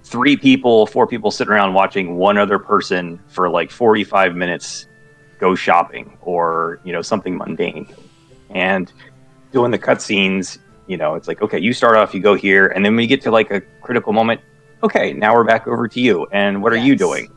3 people, 4 people sitting around watching one other person for like 45 minutes go shopping or something mundane, and doing the cutscenes. It's like, okay, you start off, you go here, and then when you get to like a critical moment, okay, now we're back over to you, and what are you doing?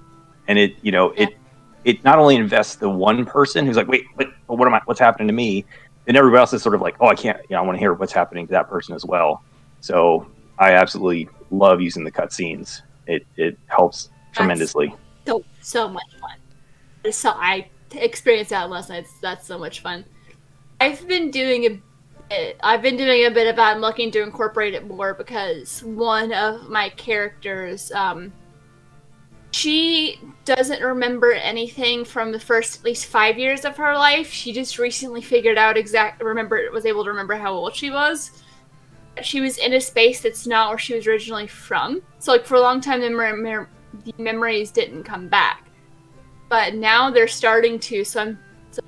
And it not only invests the one person who's like, wait, what's happening to me? And everybody else is sort of like, oh, I can't, I want to hear what's happening to that person as well. So I absolutely love using the cutscenes. It helps tremendously. So much fun. So I experienced that last night. That's so much fun. I've been doing a bit of that. I'm looking to incorporate it more because one of my characters, she doesn't remember anything from the first at least 5 years of her life. She just recently figured out was able to remember how old she was. She was in a space that's not where she was originally from. So like for a long time, the memories didn't come back. But now they're starting to, so I'm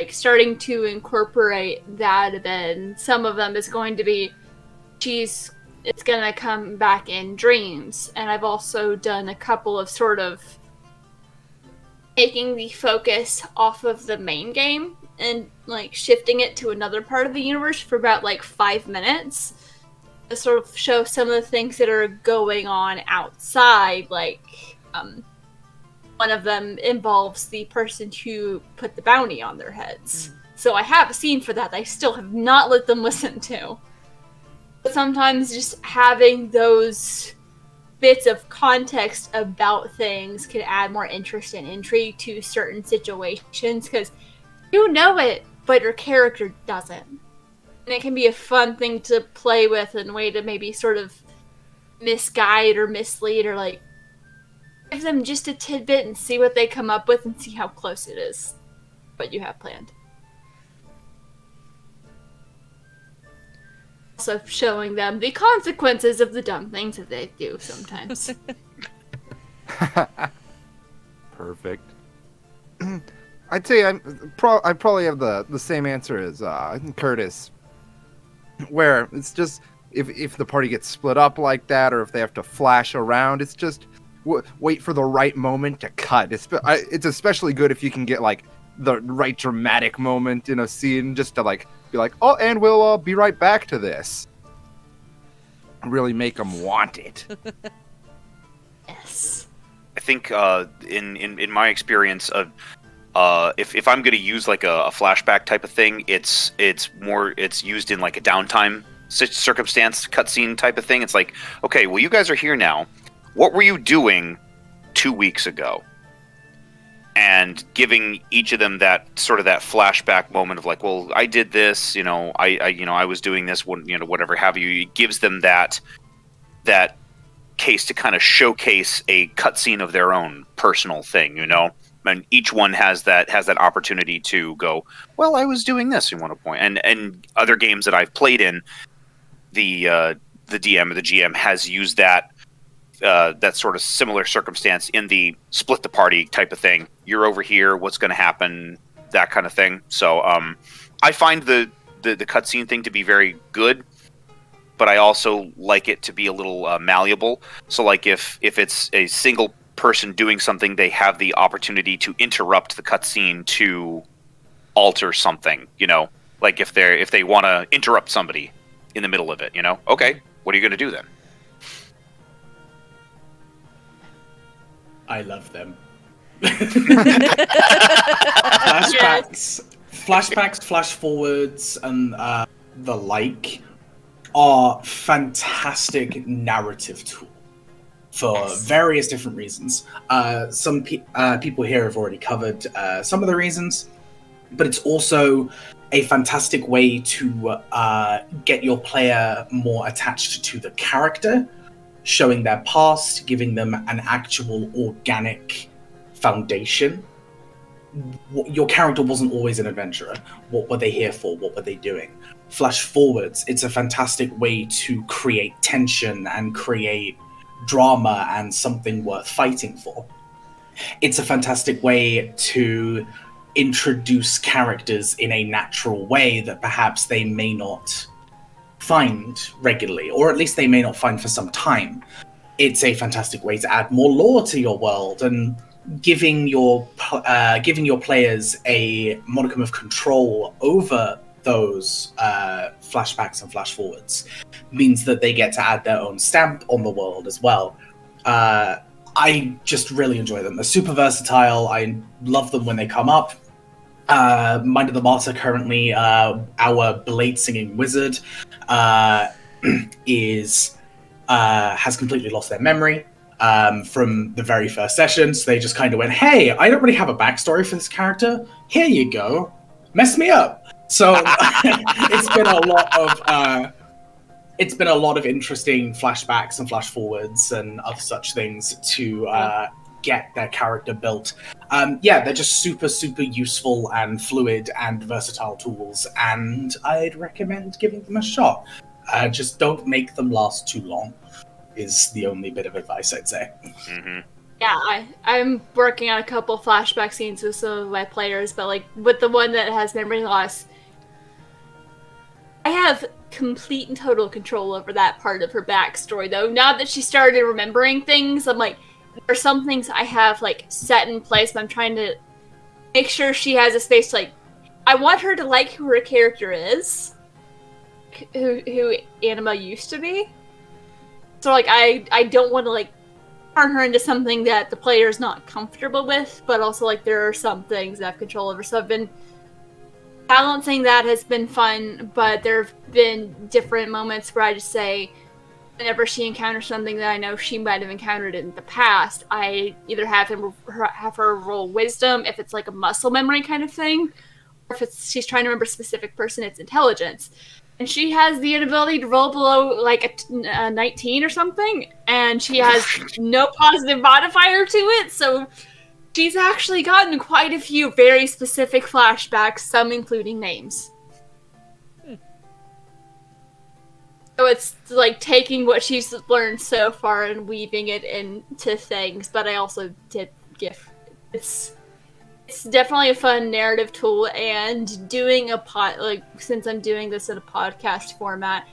starting to incorporate that a bit. And some of them is going to be, it's going to come back in dreams. And I've also done a couple of sort of taking the focus off of the main game and like shifting it to another part of the universe for about like 5 minutes to sort of show some of the things that are going on outside. Like one of them involves the person who put the bounty on their heads. So I have a scene for that I still have not let them listen to. But sometimes just having those bits of context about things can add more interest and intrigue to certain situations, because you know it, but your character doesn't. And it can be a fun thing to play with and a way to maybe sort of misguide or mislead, or like give them just a tidbit and see what they come up with and see how close it is what you have planned. Also showing them the consequences of the dumb things that they do sometimes. Perfect. I'd say I probably have the same answer as Curtis, where it's just if the party gets split up like that, or if they have to flash around, it's just wait for the right moment to cut. It's especially good if you can get like the right dramatic moment in a scene, just to like be like, oh, and we'll be right back to this. Really make them want it. Yes. I think in my experience of if I'm going to use like a flashback type of thing, it's used in like a downtime circumstance, cutscene type of thing. It's like, okay, well, you guys are here now. What were you doing 2 weeks ago? And giving each of them that sort of that flashback moment of like, well, I did this, I was doing this, whatever have you. It gives them that case to kind of showcase a cutscene of their own personal thing, and each one has that opportunity to go, well, I was doing this in one point. And other games that I've played in, the DM or the GM has used that sort of similar circumstance in the split the party type of thing. You're over here, what's going to happen, that kind of thing. So I find the cutscene thing to be very good, but I also like it to be a little malleable. So like if it's a single person doing something, they have the opportunity to interrupt the cutscene to alter something, you know, like if they want to interrupt somebody in the middle of it, you know, okay, what are you going to do then? I love them. Yes. Flashbacks, flash forwards, and the like are fantastic narrative tool for various different reasons. Some people here have already covered some of the reasons, but it's also a fantastic way to get your player more attached to the character, showing their past, giving them an actual organic foundation. Your character wasn't always an adventurer. What were they here for? What were they doing? Flash forwards, it's a fantastic way to create tension and create drama and something worth fighting for. It's a fantastic way to introduce characters in a natural way that perhaps they may not find regularly, or at least they may not find for some time. It's a fantastic way to add more lore to your world and giving your players a modicum of control over those flashbacks and flash forwards means that they get to add their own stamp on the world as well. I just really enjoy them. They're super versatile. I love them when they come up. Mind of the Martyr currently, our blade singing wizard, has completely lost their memory from the very first session. So they just kind of went, "Hey, I don't really have a backstory for this character. Here you go, mess me up." So it's been a lot of interesting flashbacks and flash forwards and other such things to get their character built. They're just super, super useful and fluid and versatile tools, and I'd recommend giving them a shot. Just don't make them last too long, is the only bit of advice I'd say. Mm-hmm. Yeah, I'm working on a couple flashback scenes with some of my players, but like with the one that has memory loss, I have complete and total control over that part of her backstory, though. Now that she started remembering things, I'm like, there are some things I have like set in place, but I'm trying to make sure she has a space to, like, I want her to like who her character is, who Anima used to be. So like I don't want to like turn her into something that the player is not comfortable with, but also like there are some things that I have control over. So I've been balancing that, has been fun, but there have been different moments where I just say, whenever she encounters something that I know she might have encountered in the past, I either have her roll wisdom if it's like a muscle memory kind of thing, or if she's trying to remember a specific person, it's intelligence. And she has the inability to roll below like a 19 or something, and she has no positive modifier to it, so she's actually gotten quite a few very specific flashbacks, some including names. So it's like taking what she's learned so far and weaving it into things, but I also did give it's definitely a fun narrative tool, and doing since I'm doing this in a podcast format,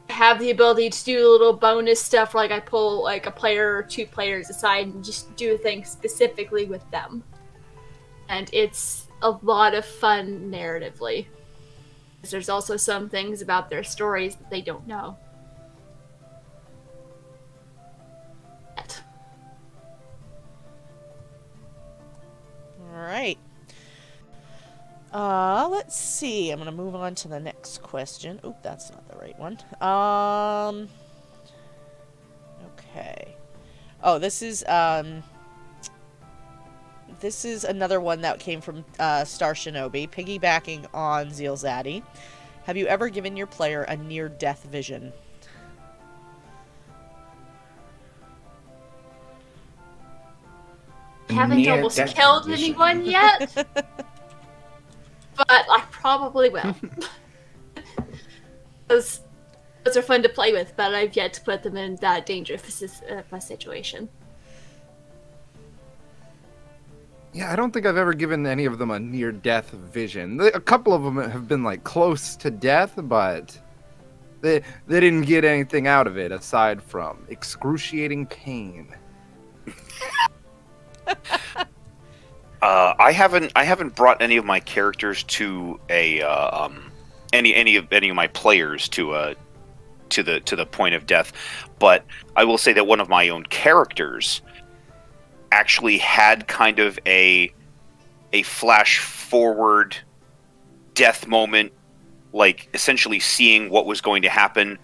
I have the ability to do little bonus stuff, like I pull like a player or two players aside and just do a thing specifically with them. And it's a lot of fun narratively. There's also some things about their stories that they don't know. All right. Let's see. I'm gonna move on to the next question. Oop, that's not the right one. Okay. Oh, this is another one that came from Star Shinobi, piggybacking on Zeal Zaddy. Have you ever given your player a near-death vision? haven't almost Near-death killed vision. anyone yet, but I probably will. Those are fun to play with, but I've yet to put them in that dangerous situation. Yeah, I don't think I've ever given any of them a near-death vision. A couple of them have been like close to death, but they didn't get anything out of it aside from excruciating pain. I haven't brought any of my characters to a any of my players to the point of death, but I will say that one of my own characters actually had kind of a flash forward death moment, like essentially seeing what was going to happen,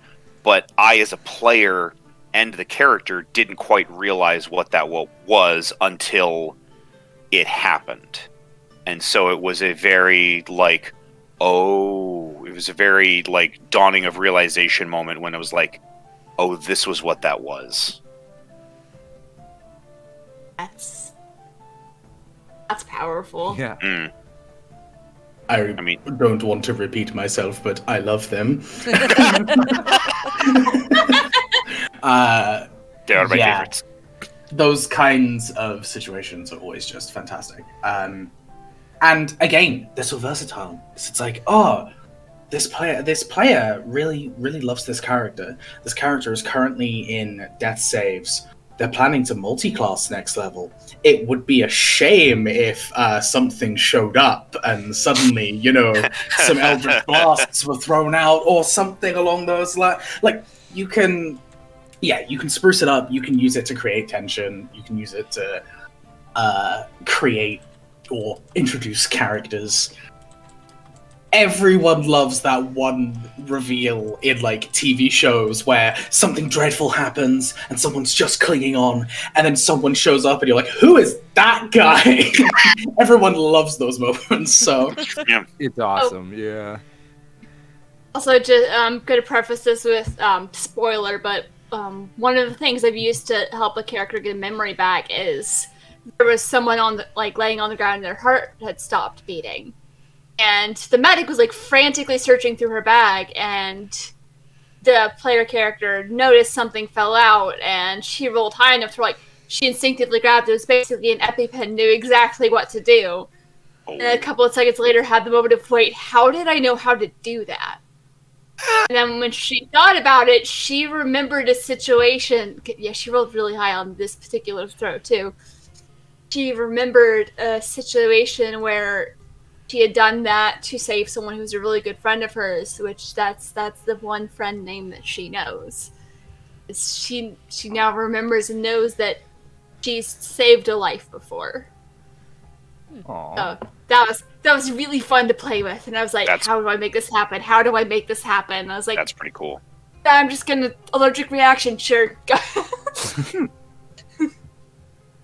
but I as a player and the character didn't quite realize what that was until it happened. And so it was a very like, it was a very like dawning of realization moment when it was like, oh, this was what that was. That's powerful. Yeah. I mean, don't want to repeat myself, but I love them. They are my Yeah. favorites. Those kinds of situations are always just fantastic. And again, they're so versatile. It's like, oh, this player really loves this character. This character is currently in death saves. They're planning to multi-class next level. It would be a shame if something showed up and suddenly, some Eldritch Blasts were thrown out or something along those lines. Like, you can spruce it up. You can use it to create tension. You can use it to create or introduce characters. Everyone loves that one reveal in like TV shows where something dreadful happens and someone's just clinging on, and then someone shows up and you're like, who is that guy? Everyone loves those moments. So Yeah. It's awesome. Yeah. Also, just I'm going to preface this with spoiler, but one of the things I've used to help a character get a memory back is there was someone laying on the ground and their heart had stopped beating. And the medic was like frantically searching through her bag, and the player character noticed something fell out, and she rolled high enough to she instinctively grabbed it. It was basically an EpiPen, knew exactly what to do. And a couple of seconds later had the moment of, wait, how did I know how to do that? And then when she thought about it, she remembered a situation. Yeah, she rolled really high on this particular throw too. She remembered a situation where she had done that to save someone who's a really good friend of hers, which that's the one friend name that she knows. She now remembers and knows that she's saved a life before. Aww. So that was really fun to play with, and I was like, how do I make this happen? How do I make this happen? And I was like, That's pretty cool. I'm just gonna allergic reaction, sure.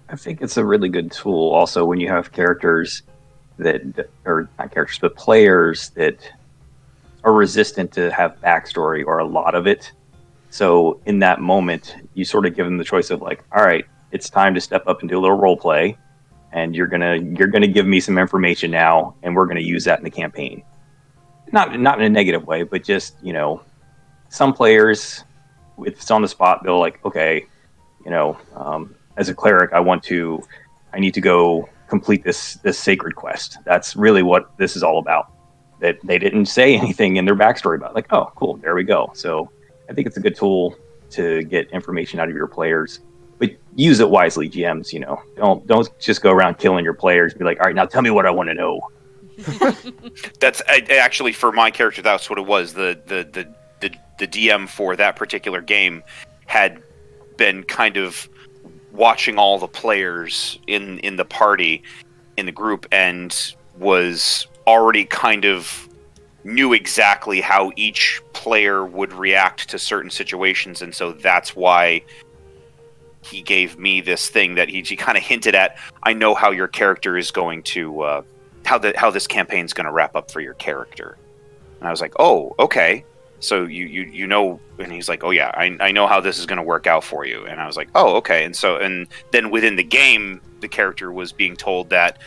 I think it's a really good tool also when you have characters or not characters, but players that are resistant to have backstory or a lot of it. So in that moment, you sort of give them the choice of like, all right, it's time to step up and do a little role play, and you're gonna give me some information now, and we're gonna use that in the campaign. Not in a negative way, but just some players, if it's on the spot, they'll like, okay, as a cleric, I need to go complete this sacred quest. That's really what this is all about. That they didn't say anything in their backstory about. Like, oh, cool, there we go. So I think it's a good tool to get information out of your players, but use it wisely, GMs. Don't just go around killing your players. Be like, all right, now tell me what I want to know. That's actually for my character. That's what it was. The DM for that particular game had been kind of watching all the players in the party, in the group, and was already kind of knew exactly how each player would react to certain situations, and so that's why he gave me this thing that he kind of hinted at. I know how your character is going to how this campaign's going to wrap up for your character. And I was like, oh, okay. So you know, and he's like, oh yeah, I know how this is going to work out for you. And I was like, oh, okay. And then within the game, the character was being told that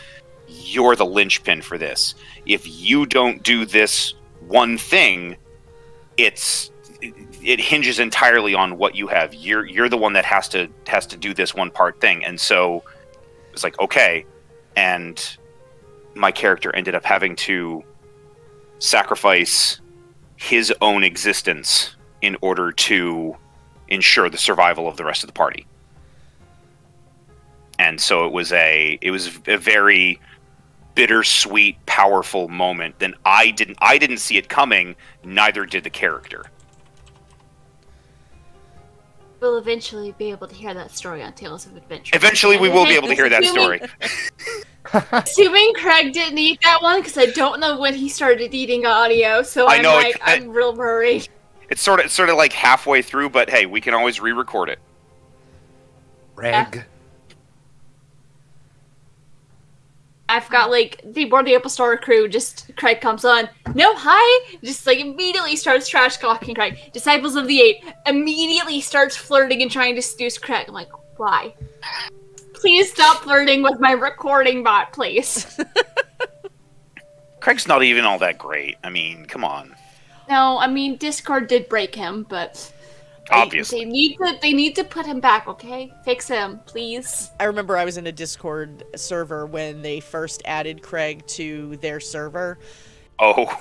you're the linchpin for this. If you don't do this one thing, it hinges entirely on what you have. You're the one that has to do this one part thing. And so it's like, okay. And my character ended up having to sacrifice his own existence in order to ensure the survival of the rest of the party. And so it was a very bittersweet, powerful moment. Then I didn't see it coming, neither did the character. We'll eventually be able to hear that story on Tales of Adventure. Eventually we will be able to hear that story. Assuming Craig didn't eat that one, because I don't know when he started eating audio, so I'm real worried. It's sort of like halfway through, but hey, we can always re-record it. Reg. I've got like the Board the Apple Store crew, just Craig comes on. No, hi! Just like immediately starts trash talking Craig. Disciples of the Eight immediately starts flirting and trying to seduce Craig. I'm like, why? Please stop flirting with my recording bot, please. Craig's not even all that great. I mean, come on. No, I mean Discord did break him, but Obviously. they need to put him back, okay? Fix him, please. I remember I was in a Discord server when they first added Craig to their server. Oh.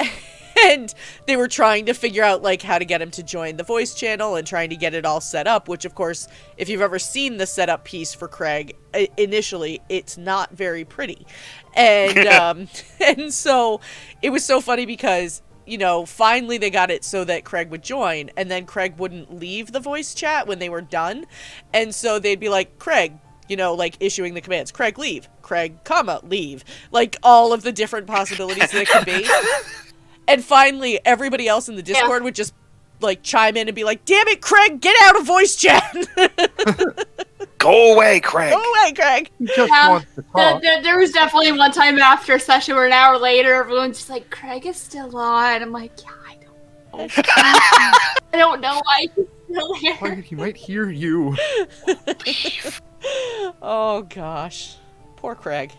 And they were trying to figure out like how to get him to join the voice channel and trying to get it all set up, which of course, if you've ever seen the setup piece for Craig, initially it's not very pretty. And and so it was so funny because, you know, finally they got it so that Craig would join, and then Craig wouldn't leave the voice chat when they were done. And so they'd be like, Craig, you know, like issuing the commands, Craig, leave, Craig, comma, leave, like all of the different possibilities that it could be. And finally, everybody else in the Discord would just, like, chime in and be like, damn it, Craig, get out of voice chat! Go away, Craig! Go away, Craig! He just wants to talk. There was definitely one time after a session where an hour later, everyone's just like, Craig is still on. I'm like, yeah, I don't know. I don't know why he's still there. He might hear you. Oh, gosh. Poor Craig.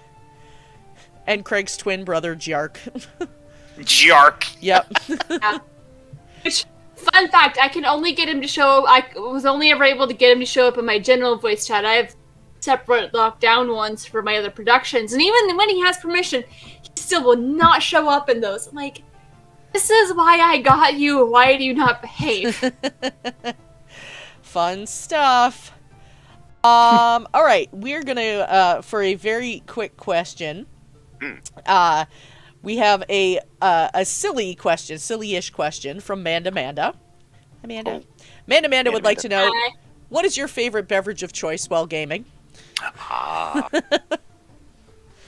And Craig's twin brother, Jark. Jark. Yep. Yeah. Which, fun fact, I can only get him to show. I was only ever able to get him to show up in my general voice chat. I have separate lockdown ones for my other productions, and even when he has permission, he still will not show up in those. I'm like, this is why I got you. Why do you not behave? Fun stuff. All right, we're gonna for a very quick question. We have a silly question, silly-ish question from Manda. Amanda would like to know, what is your favorite beverage of choice while gaming?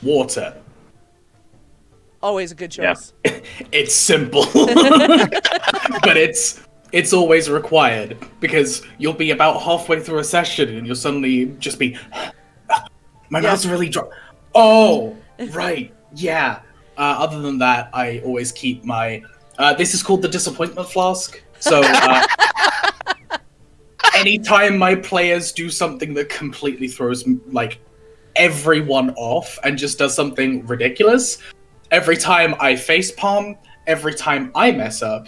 Water. Always a good choice. Yeah. It's simple, but it's always required, because you'll be about halfway through a session and you'll suddenly just be, my mouth's really dry. Oh, right, yeah. Other than that, I always keep my... this is called the disappointment flask. So, anytime my players do something that completely throws, like, everyone off and just does something ridiculous, every time I facepalm, every time I mess up,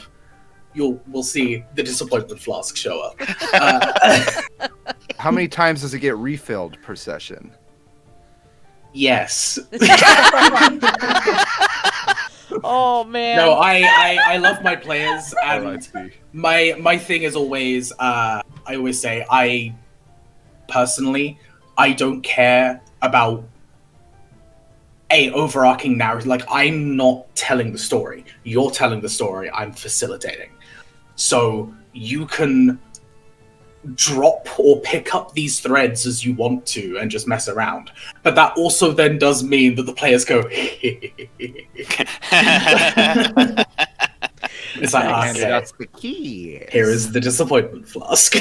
we'll see the disappointment flask show up. How many times does it get refilled per session? Yes. Oh man. No, I love my players, and I see. my thing is always I always say, I personally don't care about a overarching narrative. Like, I'm not telling the story. You're telling the story. I'm facilitating. So you can drop or pick up these threads as you want to and just mess around. But that also then does mean that the players go, it's like, And okay, that's the key. here is the disappointment flask.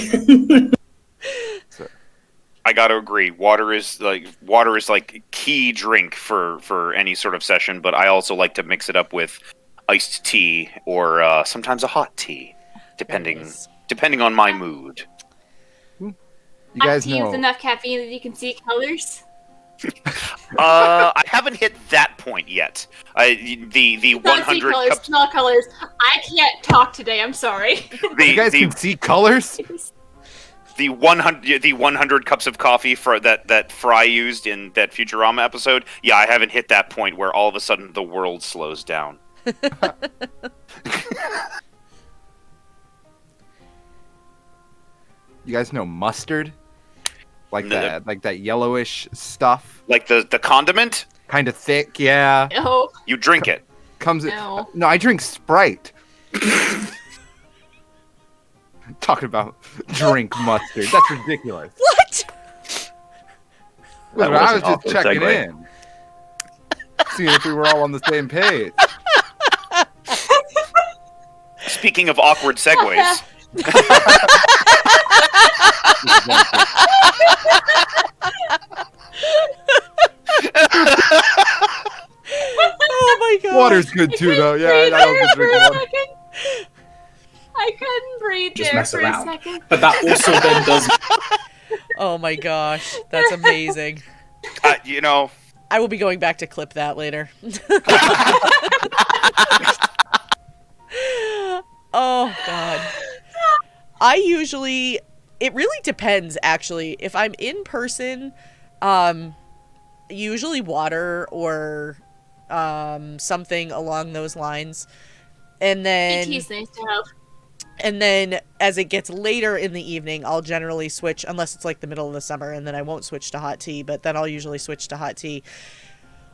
I gotta agree. Water is like key drink for any sort of session, but I also like to mix it up with iced tea or sometimes a hot tea. depending Nice. depending on my mood. You guys Do you use know. enough caffeine that you can see colors? I haven't hit that point yet. The Don't see 100 colors, cups. smell colors. I can't talk today. I'm sorry. You guys can see colors? The 100 cups of coffee for that Fry used in that Futurama episode. Yeah, I haven't hit that point where all of a sudden the world slows down. You guys know mustard? Like No. that yellowish stuff? Like the condiment, Kind of thick, yeah. No. you drink it. Comes No. No, I drink Sprite. Talking about drink mustard. That's ridiculous. What? Look, That I was was an just awkward checking segue. in. Seeing if we were all on the same page. Speaking of awkward segues, Oh my god. Water's good too, though. Yeah, I don't Breathe drink there for a water. second. I couldn't breathe Just there mess for around. a second. But that also then does. Oh my gosh. That's amazing. you know, I will be going back to clip that later. Oh god. It really depends actually. If I'm in person, usually water or something along those lines. And then ET's nice to have. and then as it gets later in the evening, I'll generally switch, unless it's like the middle of the summer, and then I won't switch to hot tea, but then I'll usually switch to hot tea.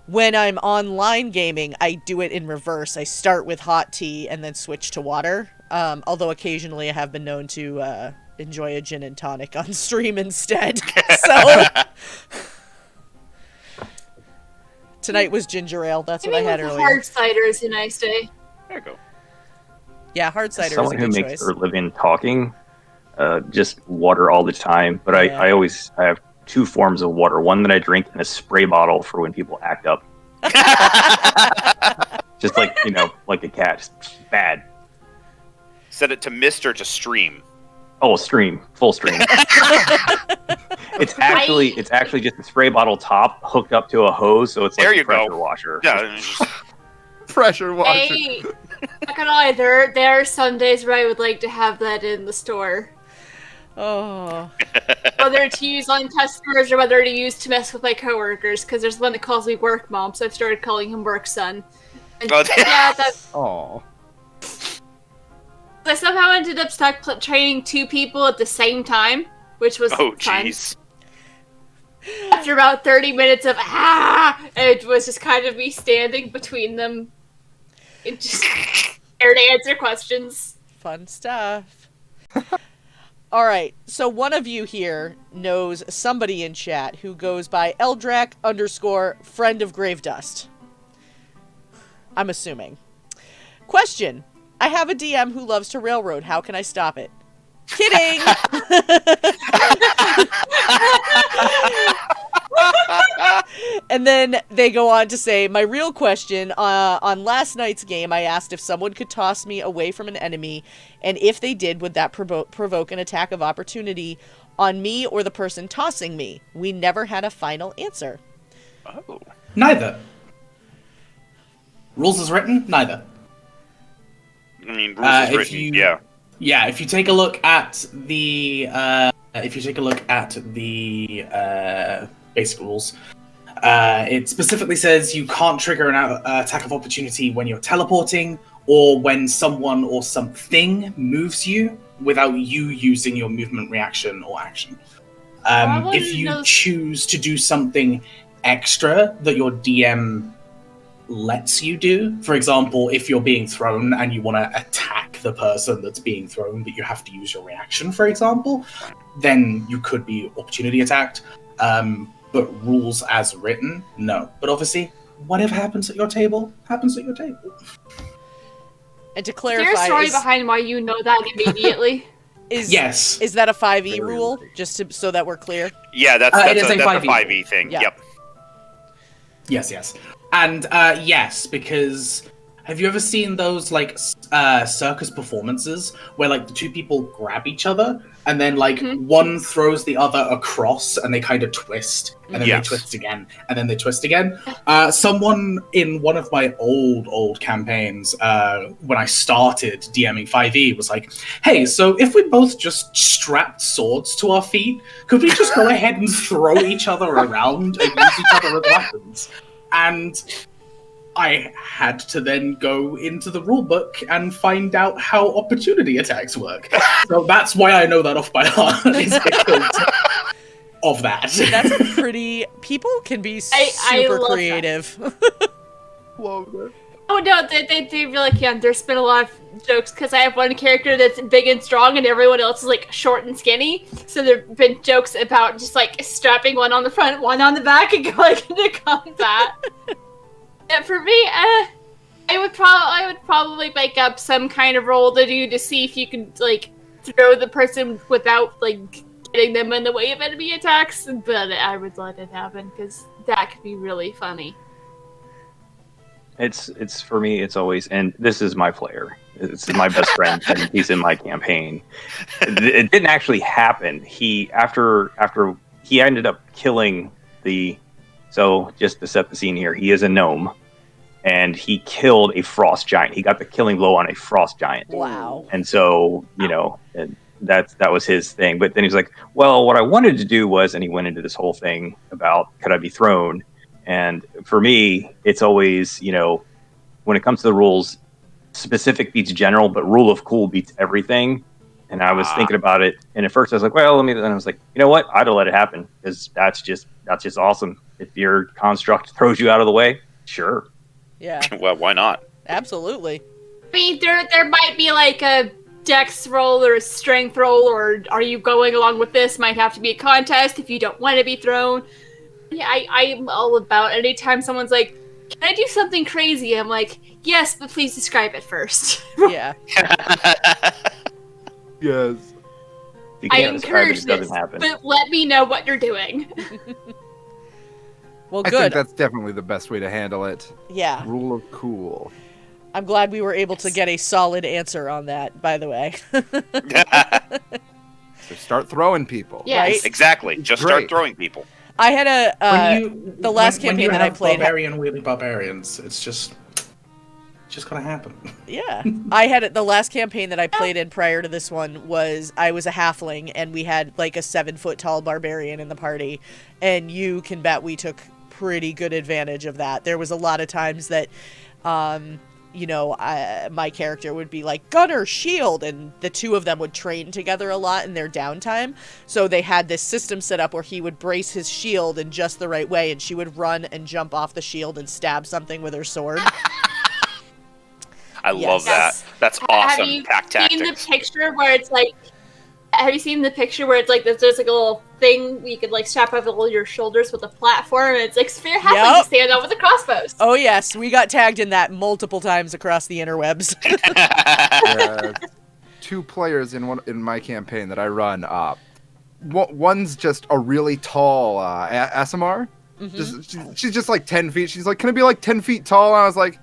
When I'm online gaming, I do it in reverse. I start with hot tea and then switch to water. Although occasionally I have been known to enjoy a gin and tonic on stream instead. So tonight was ginger ale. That's what I had earlier. Hard cider is a nice day. there you go. Yeah, hard cider is a Someone who good makes choice. their living talking, just water all the time. But Yeah. I have two forms of water. One that I drink in a spray bottle for when people act up. Just like, like a cat. Just bad. Set it to mist or to stream. Oh, stream. Full stream. It's actually just a spray bottle top hooked up to a hose, so it's like There a you go. pressure washer. Yeah, it's just- Pressure washer. Hey, not gonna lie, there are some days where I would like to have that in the store. Oh. Whether to use on customers or whether to use to mess with my coworkers, because there's one that calls me work mom, so I've started calling him work son. And Oh, yeah, that Oh. I somehow ended up training two people at the same time, which was oh fun. jeez. After about 30 minutes of it was just kind of me standing between them, and just there to answer questions. Fun stuff. All right, so one of you here knows somebody in chat who goes by Eldrac_friend of Grave Dust. I'm assuming. Question. I have a DM who loves to railroad. How can I stop it? Kidding! And then they go on to say, my real question, on last night's game, I asked if someone could toss me away from an enemy, and if they did, would that provoke an attack of opportunity on me or the person tossing me? We never had a final answer. Oh. Neither. Rules as written, neither. I mean, rules is if written. you- Yeah. Yeah, if you take a look at the basic rules, it specifically says you can't trigger an attack of opportunity when you're teleporting or when someone or something moves you without you using your movement reaction or action. I wanted If to you know- choose to do something extra that your DM lets you do, for example, if you're being thrown and you want to attack the person that's being thrown, but you have to use your reaction, for example, then you could be opportunity attacked. But rules as written, no. But obviously, whatever happens at your table, happens at your table. And to Is there a clarify, story behind why you know that immediately? Yes. Is that a 5e Very rule? right. Just so that we're clear. Yeah, that's It that's is a a 5e. 5e thing. Yeah. Yep. Yes. And yes, because have you ever seen those like circus performances where like the two people grab each other and then like one throws the other across and they kind of twist and then they twist again and then they twist again. Someone in one of my old campaigns when I started DMing 5e was like, hey, so if we both just strapped swords to our feet, could we just go ahead and throw each other around and use each other as weapons? And I had to then go into the rulebook and find out how opportunity attacks work. So that's why I know that off by heart, is because of that. That's pretty... People can be super creative. Love that. Oh no, they really can. There's been a lot of jokes because I have one character that's big and strong and everyone else is like short and skinny. So there've been jokes about just like strapping one on the front, one on the back, and going into combat. And for me, I would probably make up some kind of roll to do to see if you can like throw the person without like getting them in the way of enemy attacks. But I would let it happen because that could be really funny. It's for me. It's always, and this is my player. It's my best friend, and he's in my campaign. It didn't actually happen. After he ended up killing the. So just to set the scene here, he is a gnome, and he killed a frost giant. He got the killing blow on a frost giant. Wow! And so that was his thing. But then he was like, "Well, what I wanted to do was," and he went into this whole thing about could I be thrown. And for me, it's always, when it comes to the rules, specific beats general, but rule of cool beats everything. And I was thinking about it, and at first I was like, well, then I was like, you know what? I'd have let it happen, because that's just awesome. If your construct throws you out of the way, sure. Yeah. Well, why not? Absolutely. I mean, there might be like a dex roll or a strength roll, or are you going along with this? Might have to be a contest if you don't want to be thrown. Yeah, I'm all about anytime someone's like, can I do something crazy? I'm like, yes, but please describe it first. Yeah. Yes. You I can't describe it, encourage it this, doesn't happen. but let me know what you're doing. Well, I good. think that's definitely the best way to handle it. Yeah. Rule of cool. I'm glad we were able to get a solid answer on that, by the way. So start throwing people. Yeah. Right? Exactly. Just Great. start throwing people. I had the last when campaign you that I have played. barbarian wheelie barbarians, it's just gonna happen. Yeah. I had the last campaign that I played in prior to this one was I was a halfling and we had like a 7-foot tall barbarian in the party, and you can bet we took pretty good advantage of that. There was a lot of times that my character would be like, gunner, shield, and the two of them would train together a lot in their downtime. So they had this system set up where he would brace his shield in just the right way, and she would run and jump off the shield and stab something with her sword. I love that. Yes. That's Have awesome. you Pack seen the tactics. picture where it's like, have you seen the picture where it's like there's like a little thing you could like strap over your shoulders with a platform, and it's like sphere halfling Yep. to stand on with the crossbows. Oh yes, we got tagged in that multiple times across the interwebs. Yeah. 2 players in my campaign that I run. One's just a really tall Asimar. Mm-hmm. She's just like 10 feet. She's like, can it be like 10 feet tall? And I was like,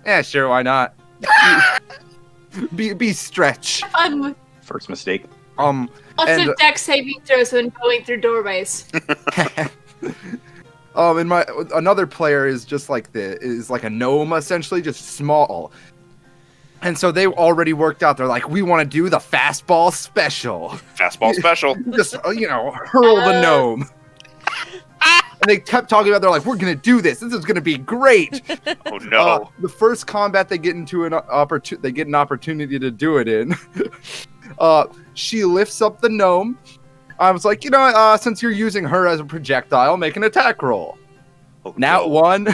yeah, sure, why not? be stretch. First mistake. Lots And- of dex saving throws when going through doorways. And another player is just like a gnome, essentially, just small. And so they already worked out. They're like, we want to do the fastball special. Fastball special. Just hurl the gnome. And they kept talking about, they're like, we're gonna do this. This is gonna be great. Oh no. The first combat they get into they get an opportunity to do it in. She lifts up the gnome. I was like, since you're using her as a projectile, make an attack roll. Oh, Nat no. 1.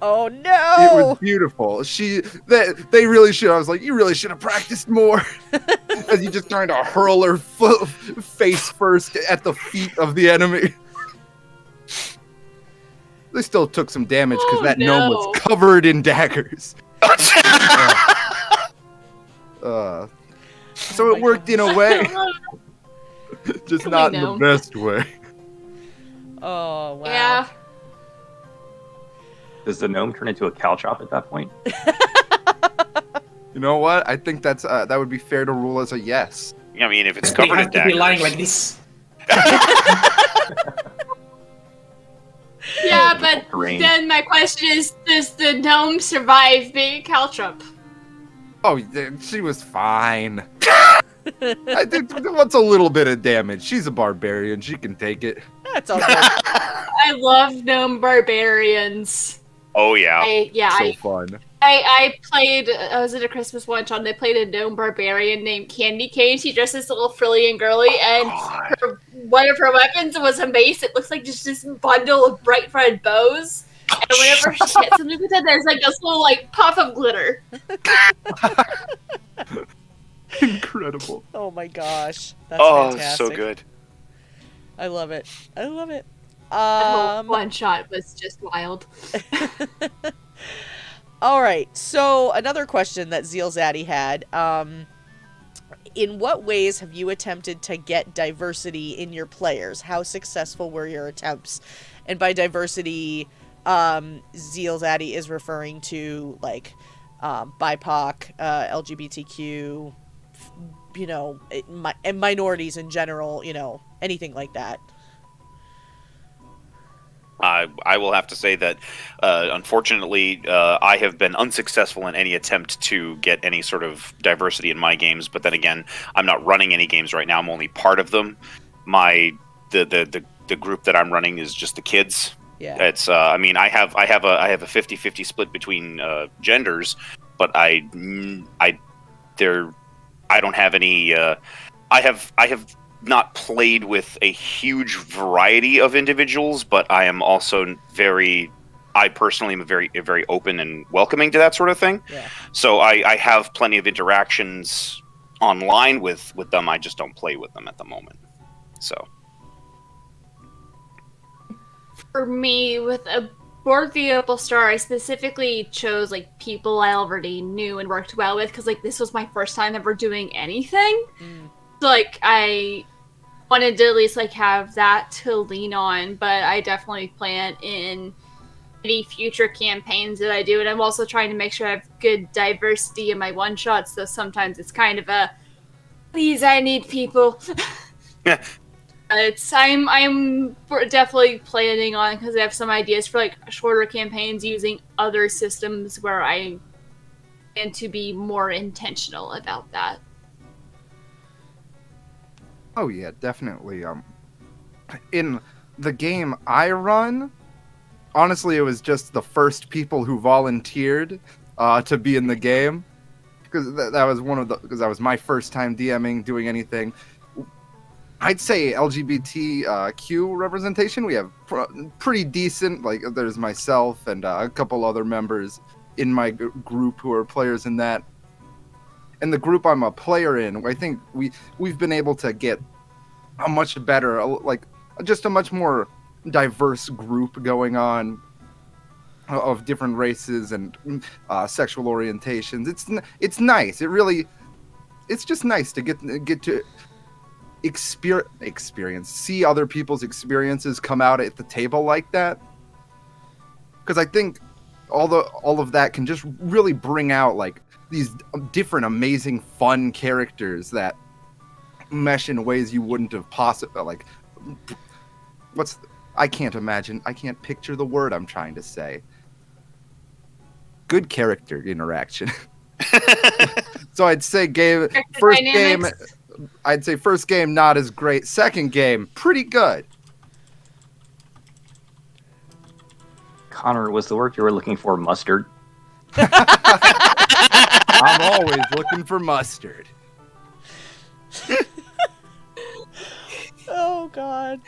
Oh It no! was beautiful. They really should. I was like, you really should have practiced more. As you just trying to hurl her face first at the feet of the enemy. They still took some damage because that gnome was covered in daggers. So it worked in a way, just Silly not in the gnome. best way. Oh wow! Yeah. Does the gnome turn into a cow chop at that point? You know what? I think that would be fair to rule as a yes. I mean, if it's They covered have in to daggers. be lying like this. Yeah, but Terrain. then my question is, does the gnome survive being a caltrop? Oh, she was fine. I think what's a little bit of damage? She's a barbarian. She can take it. That's all good. I love gnome barbarians. Oh yeah. So fun. I was at a Christmas lunch on, they played a gnome barbarian named Candy Cane. She dressed as a little frilly and girly, and one of her weapons was a mace. It looks like just this bundle of bright red bows. And whenever she hits something with it, there's like this little like puff of glitter. Incredible. Oh my gosh. That's fantastic. So good. I love it. I love it. That whole one shot was just wild. All right. So another question that Zeal Zaddy had. In what ways have you attempted to get diversity in your players? How successful were your attempts? And by diversity, Zeal Zaddy is referring to like BIPOC, LGBTQ, and minorities in general, anything like that. I will have to say that, unfortunately, I have been unsuccessful in any attempt to get any sort of diversity in my games. But then again, I'm not running any games right now. I'm only part of them. The group that I'm running is just the kids. Yeah. It's I mean, I have a 50-50 split between genders, but I don't have any. I have not played with a huge variety of individuals, but I am also I personally am very open and welcoming to that sort of thing. Yeah. So I have plenty of interactions online with them. I just don't play with them at the moment. So For me, with a Board the Opal Star, I specifically chose like people I already knew and worked well with, because like this was my first time ever doing anything. So like I wanted to at least like have that to lean on, but I definitely plan in any future campaigns that I do, and I'm also trying to make sure I have good diversity in my one shots. So sometimes it's kind of a please, I need people. I'm definitely planning on, because I have some ideas for like shorter campaigns using other systems where I plan to be more intentional about that. Oh yeah, definitely. In the game I run, honestly, it was just the first people who volunteered to be in the game, because that was because that was my first time DMing, doing anything. I'd say LGBTQ representation, we have pretty decent. Like, there's myself and a couple other members in my group who are players in that. And the group I'm a player in, I think we've been able to get a much better, like, just a much more diverse group going on of different races and sexual orientations. It's nice. It's just nice to get to see other people's experiences come out at the table like that, because I think all of that can just really bring out like these different amazing fun characters that mesh in ways you wouldn't have possibly, like, I can't picture the word I'm trying to say. Good character interaction. So I'd say first game not as great. Second game pretty good. Connor, was the word you were looking for mustard? I'm always looking for mustard. Oh God.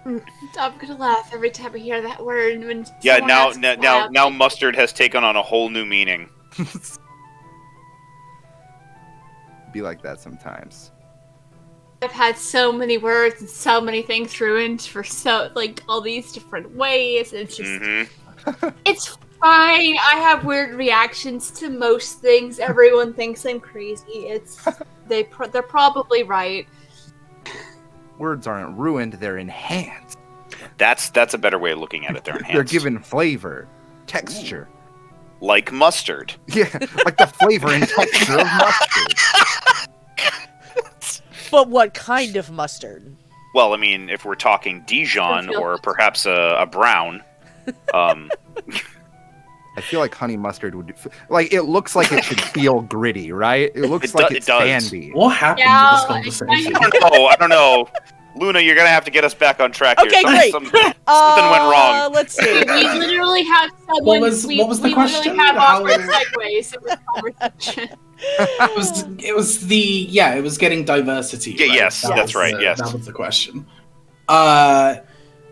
I'm gonna laugh every time I hear that word. When yeah, someone now mustard has taken on a whole new meaning. Be like that sometimes. I've had so many words and so many things ruined for all these different ways. It's just It's fine. I have weird reactions to most things. Everyone thinks I'm crazy. They're probably right. Words aren't ruined, they're enhanced. That's a better way of looking at it. They're enhanced. They're given flavor, texture. like mustard. Yeah, like the flavor and texture of mustard. But what kind of mustard? Well, I mean, if we're talking Dijon or perhaps a brown, I feel like honey mustard would like it looks like it should feel gritty, right? It looks like it's sandy. What happened Yeah, to this conversation? I don't know. Luna, you're gonna have to get us back on track here. Okay, great. Something went wrong. Let's see. We literally have someone. What was the we question? literally have How- awkward segues in this conversation. It was getting diversity. Yeah, right? yes, that's was right, yes. That was the question.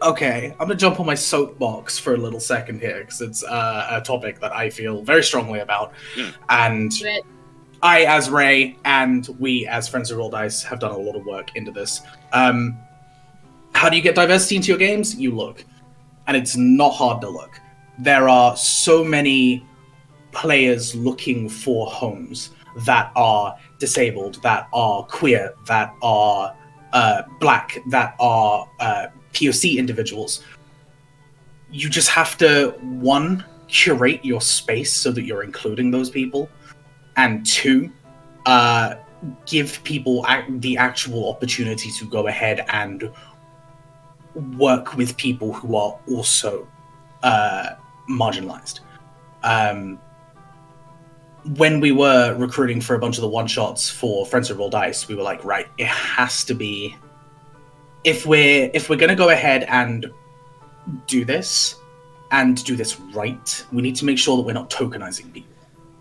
Okay, I'm gonna jump on my soapbox for a little second here because it's a topic that I feel very strongly about, and But I, as Ray, and we, as Friends of Roll Dice, have done a lot of work into this. How do you get diversity into your games? You look, and it's not hard to look. There are so many players looking for homes that are disabled, that are queer, that are black, that are POC individuals. You just have to, one, curate your space so that you're including those people, and two, give people the actual opportunity to go ahead and work with people who are also marginalized. When we were recruiting for a bunch of the one-shots for Friends of Roll Dice, we were like, right, it has to be, if we're going to go ahead and do this, and do this right, we need to make sure that we're not tokenizing people.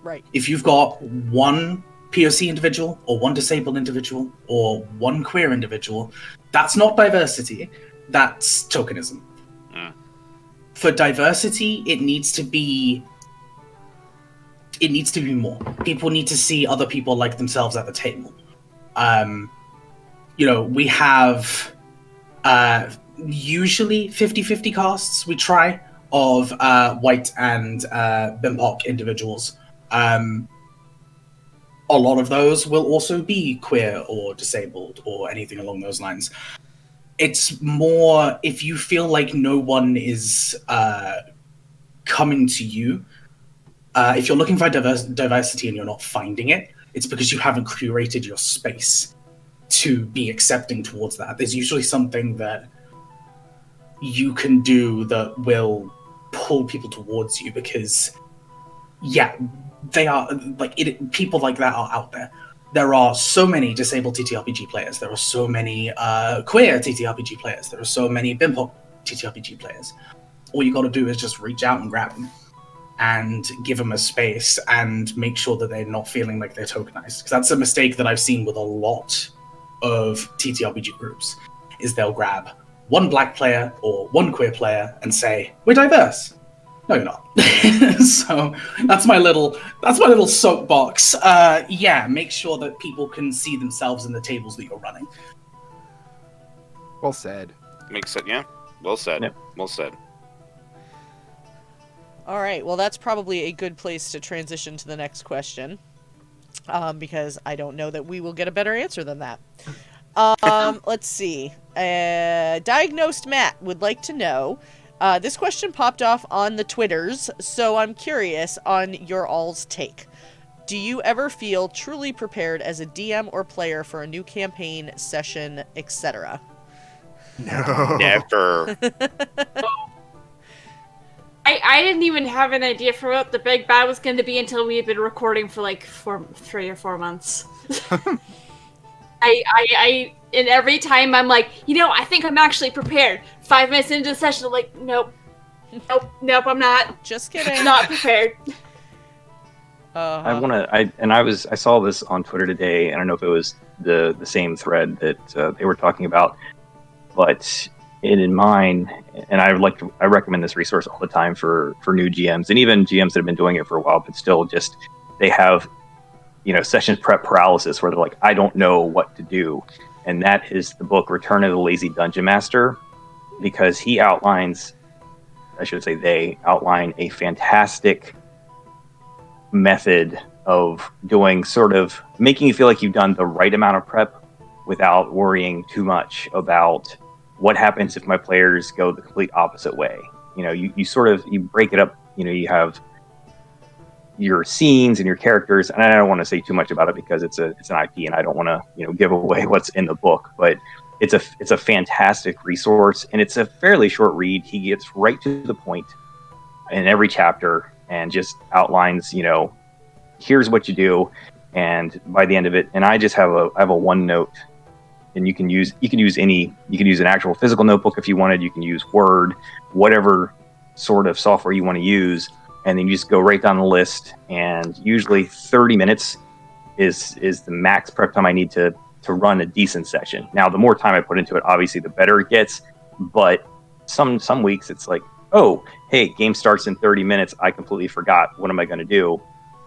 Right. If you've got one POC individual, or one disabled individual, or one queer individual, that's not diversity, that's tokenism. For diversity, it needs to be more. People need to see other people like themselves at the table. We have usually 50-50 casts, we try, of white and BIMPOC individuals. A lot of those will also be queer or disabled or anything along those lines. It's more if you feel like no one is coming to you. If you're looking for diversity and you're not finding it, it's because you haven't curated your space to be accepting towards that. There's usually something that you can do that will pull people towards you because, they are people like that are out there. There are so many disabled TTRPG players. There are so many queer TTRPG players. There are so many BIMPOC TTRPG players. All you got to do is just reach out and grab them and give them a space and make sure that they're not feeling like they're tokenized. Because that's a mistake that I've seen with a lot of TTRPG groups, is they'll grab one black player or one queer player and say, we're diverse. No, you're not. So that's my little soapbox. Make sure that people can see themselves in the tables that you're running. Well said. Makes it, yeah. Well said. Yep. Well said. All right. Well, that's probably a good place to transition to the next question, because I don't know that we will get a better answer than that. Let's see. Diagnosed Matt would like to know. This question popped off on the Twitters, so I'm curious on your all's take. Do you ever feel truly prepared as a DM or player for a new campaign, session, etc.? No. Never. I didn't even have an idea for what the big bad was going to be until we had been recording for like 3 or 4 months. And every time I'm like, I think I'm actually prepared. 5 minutes into the session, I'm like, nope, I'm not. Just kidding. Not prepared. I saw this on Twitter today. I don't know if it was the same thread that they were talking about, but in mine, and I recommend this resource all the time for new GMs and even GMs that have been doing it for a while, but still just they have session prep paralysis where they're like, I don't know what to do. And that is the book Return of the Lazy Dungeon Master, because they outline a fantastic method of doing sort of making you feel like you've done the right amount of prep without worrying too much about what happens if my players go the complete opposite way. You break it up. You have your scenes and your characters. And I don't want to say too much about it because it's an IP, and I don't want to give away what's in the book. But it's a fantastic resource, and it's a fairly short read. He gets right to the point in every chapter and just outlines, here's what you do, and by the end of it, and I have a OneNote, and you can use an actual physical notebook if you wanted. You can use Word, whatever sort of software you want to use, and then you just go right down the list. And usually 30 minutes is the max prep time I need to run a decent session. Now, the more time I put into it, obviously the better it gets, but some weeks it's like, oh, hey, game starts in 30 minutes. I completely forgot. What am I going to do?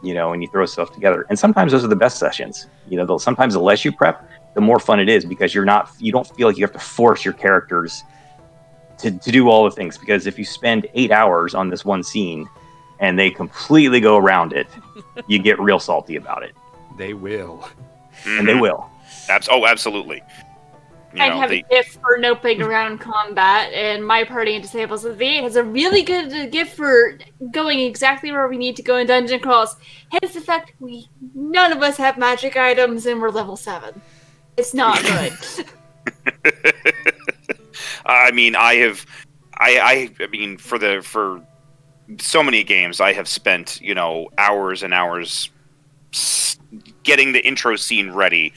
And you throw stuff together. And sometimes those are the best sessions. Sometimes the less you prep, the more fun it is, because you don't feel like you have to force your characters to do all the things. Because if you spend 8 hours on this one scene and they completely go around it, you get real salty about it. They will. And they will. Absolutely. I have a gift for noping around combat, and my party in Disables of the 8 has a really good gift for going exactly where we need to go in dungeon crawls. Hence the fact none of us have magic items, and we're level 7. It's not good. I mean, for so many games, I have spent, hours and hours getting the intro scene ready,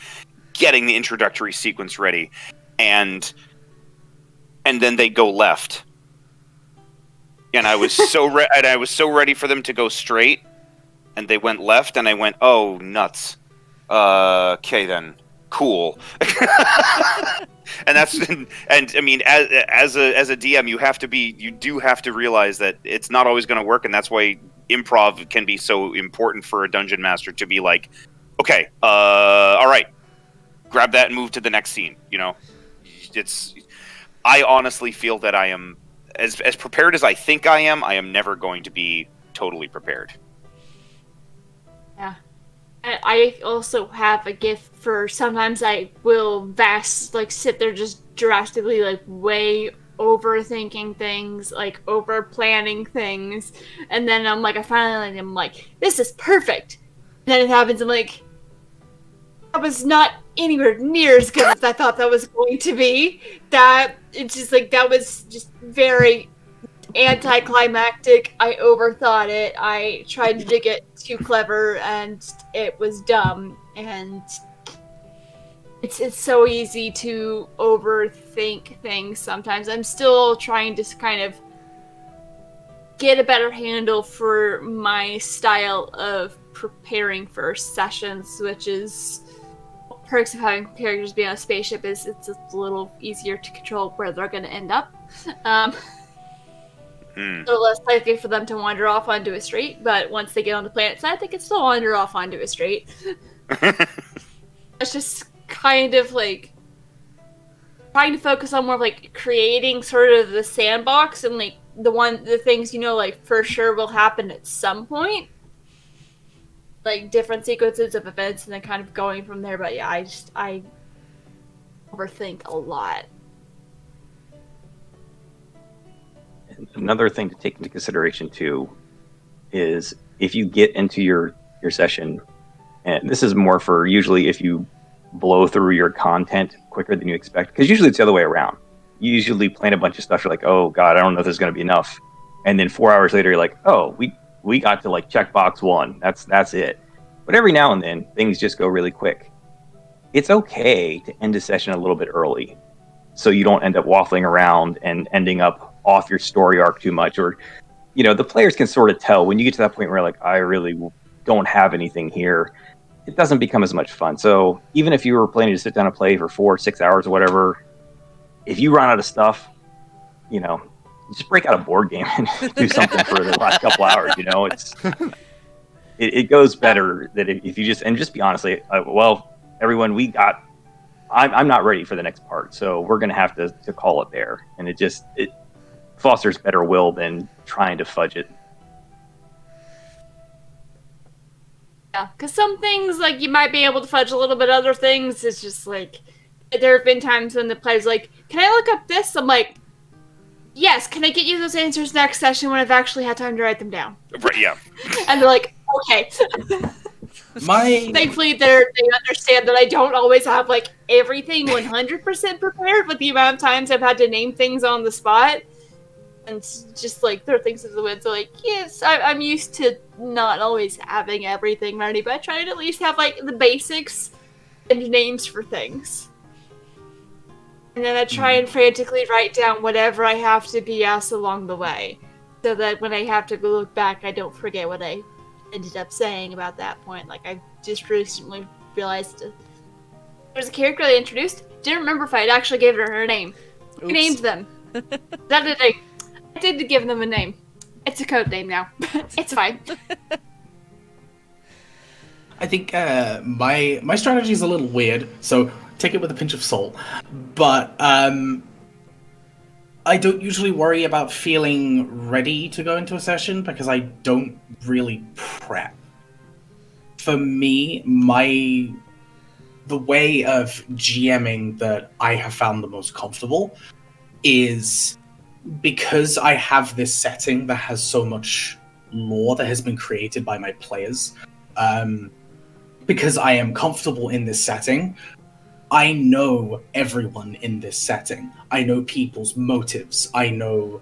getting the introductory sequence ready, and then they go left, and I was so ready for them to go straight, and they went left, and I went, oh nuts. Okay then, cool. And I mean, as a DM, you do have to realize that it's not always going to work, and that's why improv can be so important for a dungeon master to be like, okay, all right, grab that and move to the next scene. I honestly feel that I am as prepared as I think I am never going to be totally prepared. Yeah. I also have a gift for sometimes I will sit there just drastically way overthinking things, over planning things, and then I'm like, I'm like, this is perfect. And then it happens, I'm like, that was not anywhere near as good as I thought that was going to be. That it's just that was just very anticlimactic. I overthought it. I tried to get too clever, and it was dumb. And it's so easy to overthink things sometimes. I'm still trying to kind of get a better handle for my style of preparing for sessions, which is perks of having characters be on a spaceship is it's a little easier to control where they're going to end up. A little less likely for them to wander off onto a street, but once they get on the planet side, they can still wander off onto a street. It's just kind of trying to focus on more of creating sort of the sandbox and the things for sure will happen at some point. Different sequences of events and then kind of going from there. But yeah, I overthink a lot. Another thing to take into consideration too is if you get into your session, and this is more for usually if you blow through your content quicker than you expect, because usually it's the other way around. You usually plan a bunch of stuff, you're like, oh god, I don't know if there's going to be enough, and then 4 hours later you're like, oh, we got to check box 1, that's it. But every now and then things just go really quick. It's okay to end a session a little bit early so you don't end up waffling around and ending up off your story arc too much, or the players can sort of tell when you get to that point where I really don't have anything here. It doesn't become as much fun. So even if you were planning to sit down and play for 4 or 6 hours or whatever, if you run out of stuff, just break out a board game and do something for the last couple hours. It goes better that if you just be honest, well, everyone, I'm not ready for the next part, so we're going to have to call it there. And it fosters better will than trying to fudge it. Yeah, because some things, you might be able to fudge a little bit. Other things, it's just, there have been times when the player's like, can I look up this? I'm like, yes, can I get you those answers next session when I've actually had time to write them down? Right, yeah. And they're like, Okay. My Thankfully, they understand that I don't always have like everything 100% prepared. But the amount of times I've had to name things on the spot and just like throw things into the wind, so like yes, I'm used to not always having everything ready, but I try to at least have like the basics and names for things. And then I try and frantically write down whatever I have to BS along the way, so that when I have to go look back, I don't forget what I ended up saying about that point. Like, I just recently realized there was a character I introduced. Didn't remember if I had actually given her a name. I named them. That is I did give them a name. It's a code name now. It's fine. I think my strategy is a little weird, so take it with a pinch of salt. But I don't usually worry about feeling ready to go into a session because I don't really prep. For me, the way of GMing that I have found the most comfortable is because I have this setting that has so much lore that has been created by my players. Because I am comfortable in this setting, I know everyone in this setting. I know people's motives. I know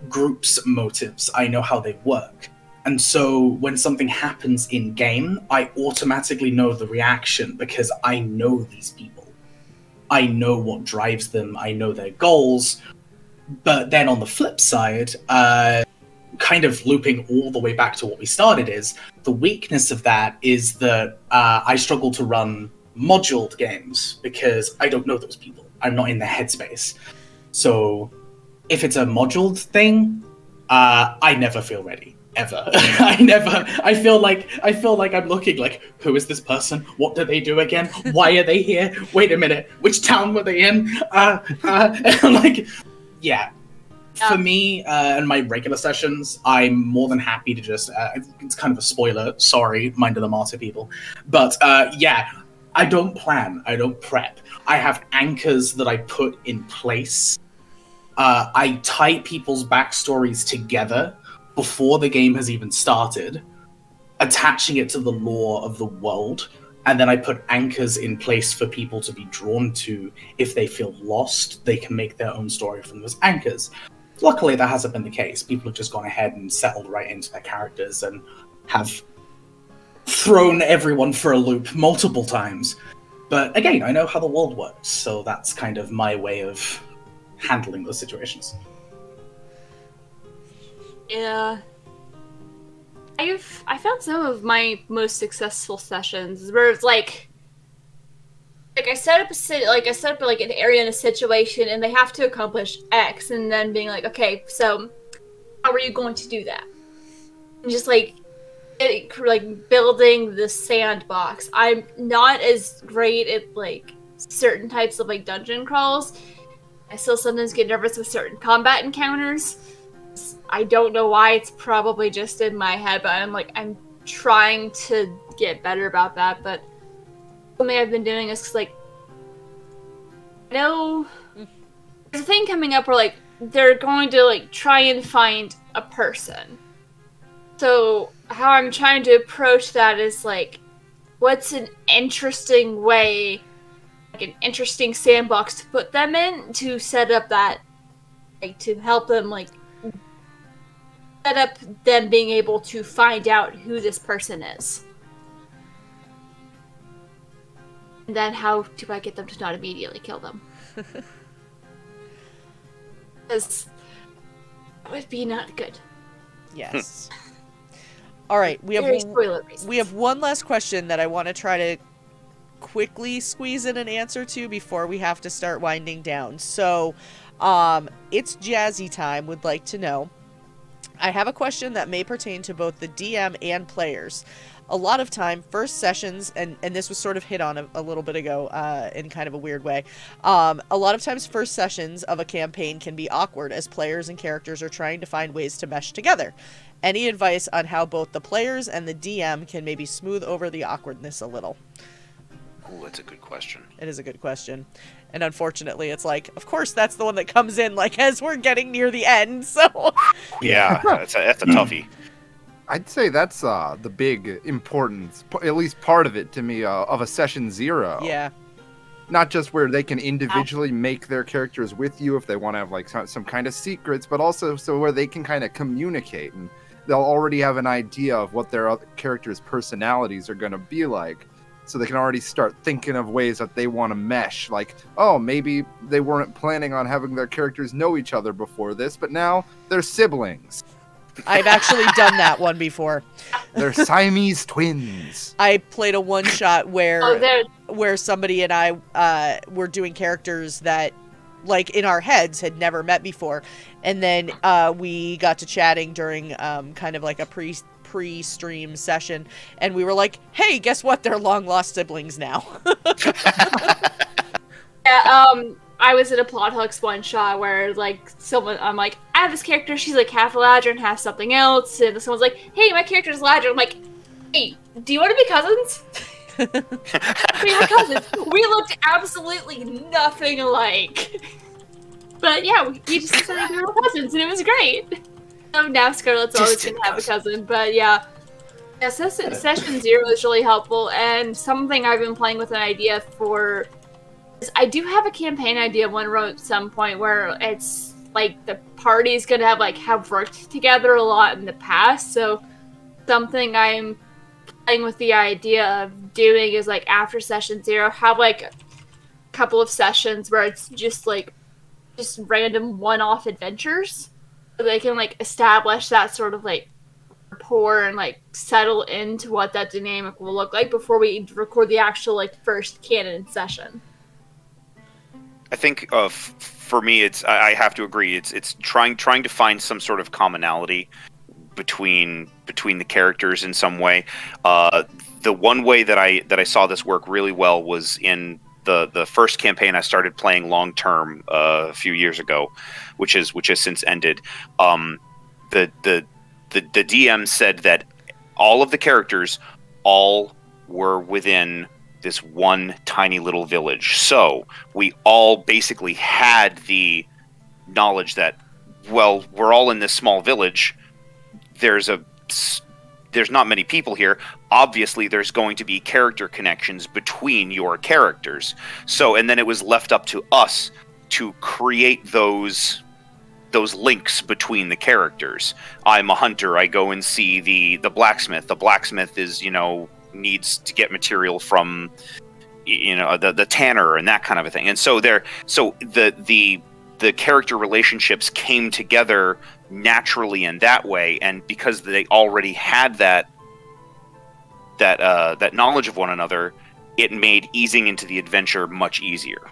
groups' motives. I know how they work. And so when something happens in game, I automatically know the reaction because I know these people. I know what drives them. I know their goals. But then on the flip side, kind of looping all the way back to what we started is, the weakness of that is that I struggle to run moduled games because I don't know those people. I'm not in their headspace. So if it's a moduled thing, I never feel ready. Ever. I feel like I'm looking like, who is this person? What do they do again? Why are they here? Wait a minute. Which town were they in? Like, yeah. For me, and my regular sessions, I'm more than happy to just, it's kind of a spoiler, sorry, Mind of the Martyr people. But yeah, I don't plan, I don't prep. I have anchors that I put in place. I tie people's backstories together before the game has even started, attaching it to the lore of the world, and then I put anchors in place for people to be drawn to. If they feel lost, they can make their own story from those anchors. Luckily, that hasn't been the case. People have just gone ahead and settled right into their characters and have thrown everyone for a loop multiple times. But again, I know how the world works, so that's kind of my way of handling those situations. Yeah. I found some of my most successful sessions where it's like I set up an area in a situation and they have to accomplish X, and then being like, okay, so how are you going to do that? And just like building the sandbox. I'm not as great at like certain types of like dungeon crawls. I still sometimes get nervous with certain combat encounters. I don't know why. It's probably just in my head, but I'm trying to get better about that. But something I've been doing is like, I know there's a thing coming up where like they're going to like try and find a person. So how I'm trying to approach that is like, what's an interesting way, like an interesting sandbox to put them in to set up that, like to help them like set up them being able to find out who this person is. And then how do I get them to not immediately kill them? Because that would be not good. Yes. All right, we have one last question that I want to try to quickly squeeze in an answer to before we have to start winding down. So, it's Jazzy time. Would like to know. I have a question that may pertain to both the DM and players. A lot of time, first sessions, and this was sort of hit on a little bit ago in kind of a weird way. A lot of times, first sessions of a campaign can be awkward as players and characters are trying to find ways to mesh together. Any advice on how both the players and the DM can maybe smooth over the awkwardness a little? Ooh, that's a good question. It is a good question. And unfortunately, it's like, of course, that's the one that comes in like as we're getting near the end. So yeah, that's a toughie. I'd say that's the big importance, at least part of it to me, of a session 0. Yeah. Not just where they can individually make their characters with you if they want to have like some kind of secrets, but also so where they can kind of communicate and they'll already have an idea of what their other characters' personalities are going to be like. So they can already start thinking of ways that they want to mesh. Like, oh, maybe they weren't planning on having their characters know each other before this, but now they're siblings. I've actually done that one before. They're Siamese twins. I played a one-shot Oh, there. where somebody and I were doing characters that, like, in our heads had never met before. And then we got to chatting during kind of like a pre-stream session. And we were like, hey, guess what? They're long-lost siblings now. Yeah, I was in a plot hooks one shot where like I'm like, I have this character, she's like half Eladrin and half something else, and someone's like, hey, my character's Eladrin. I'm like, hey, do you want to be cousins? We were cousins. We looked absolutely nothing alike. But yeah, we just decided we were cousins, and it was great. Now Scarlett's always gonna have a cousin, but yeah. Yeah, session 0 is really helpful, and something I've been playing with an idea for. I do have a campaign idea one wrote at some point where it's like the party's gonna have worked together a lot in the past. So something I'm playing with the idea of doing is like after session 0, have like a couple of sessions where it's just random one-off adventures. So they can like establish that sort of like rapport and like settle into what that dynamic will look like before we record the actual like first canon session. I think for me, I have to agree. It's trying to find some sort of commonality between the characters in some way. The one way that I saw this work really well was in the first campaign I started playing long term a few years ago, which has since ended. The DM said that all of the characters all were within this one tiny little village. So we all basically had the knowledge that, well, we're all in this small village. There's not many people here. Obviously, there's going to be character connections between your characters. So, and then it was left up to us to create those links between the characters. I'm a hunter. I go and see the blacksmith. The blacksmith is, needs to get material from the tanner and that kind of a thing. And so the character relationships came together naturally in that way, and because they already had that knowledge of one another, it made easing into the adventure much easier.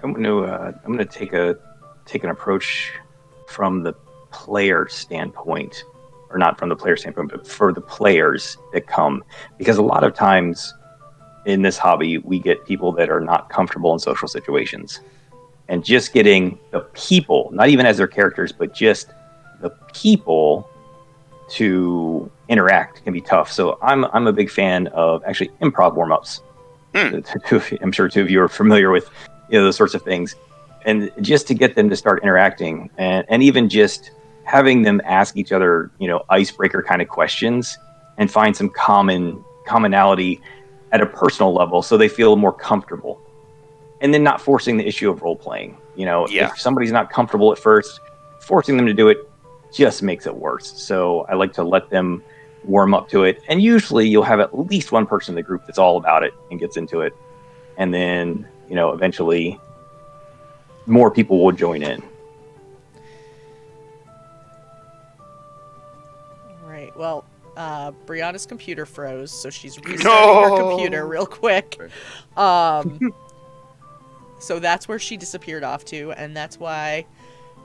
I'm going to take an approach from the player standpoint. Or not from the player standpoint, but for the players that come. Because a lot of times in this hobby, we get people that are not comfortable in social situations. And just getting the people, not even as their characters, but just the people to interact can be tough. So I'm a big fan of actually improv warm-ups. I'm sure two of you are familiar with those sorts of things. And just to get them to start interacting and even just having them ask each other, icebreaker kind of questions and find some commonality at a personal level so they feel more comfortable. And then not forcing the issue of role playing. If somebody's not comfortable at first, forcing them to do it just makes it worse. So I like to let them warm up to it. And usually you'll have at least one person in the group that's all about it and gets into it. And then, eventually more people will join in. Right. Well, Brianna's computer froze, so she's restarting her computer real quick. So that's where she disappeared off to, and that's why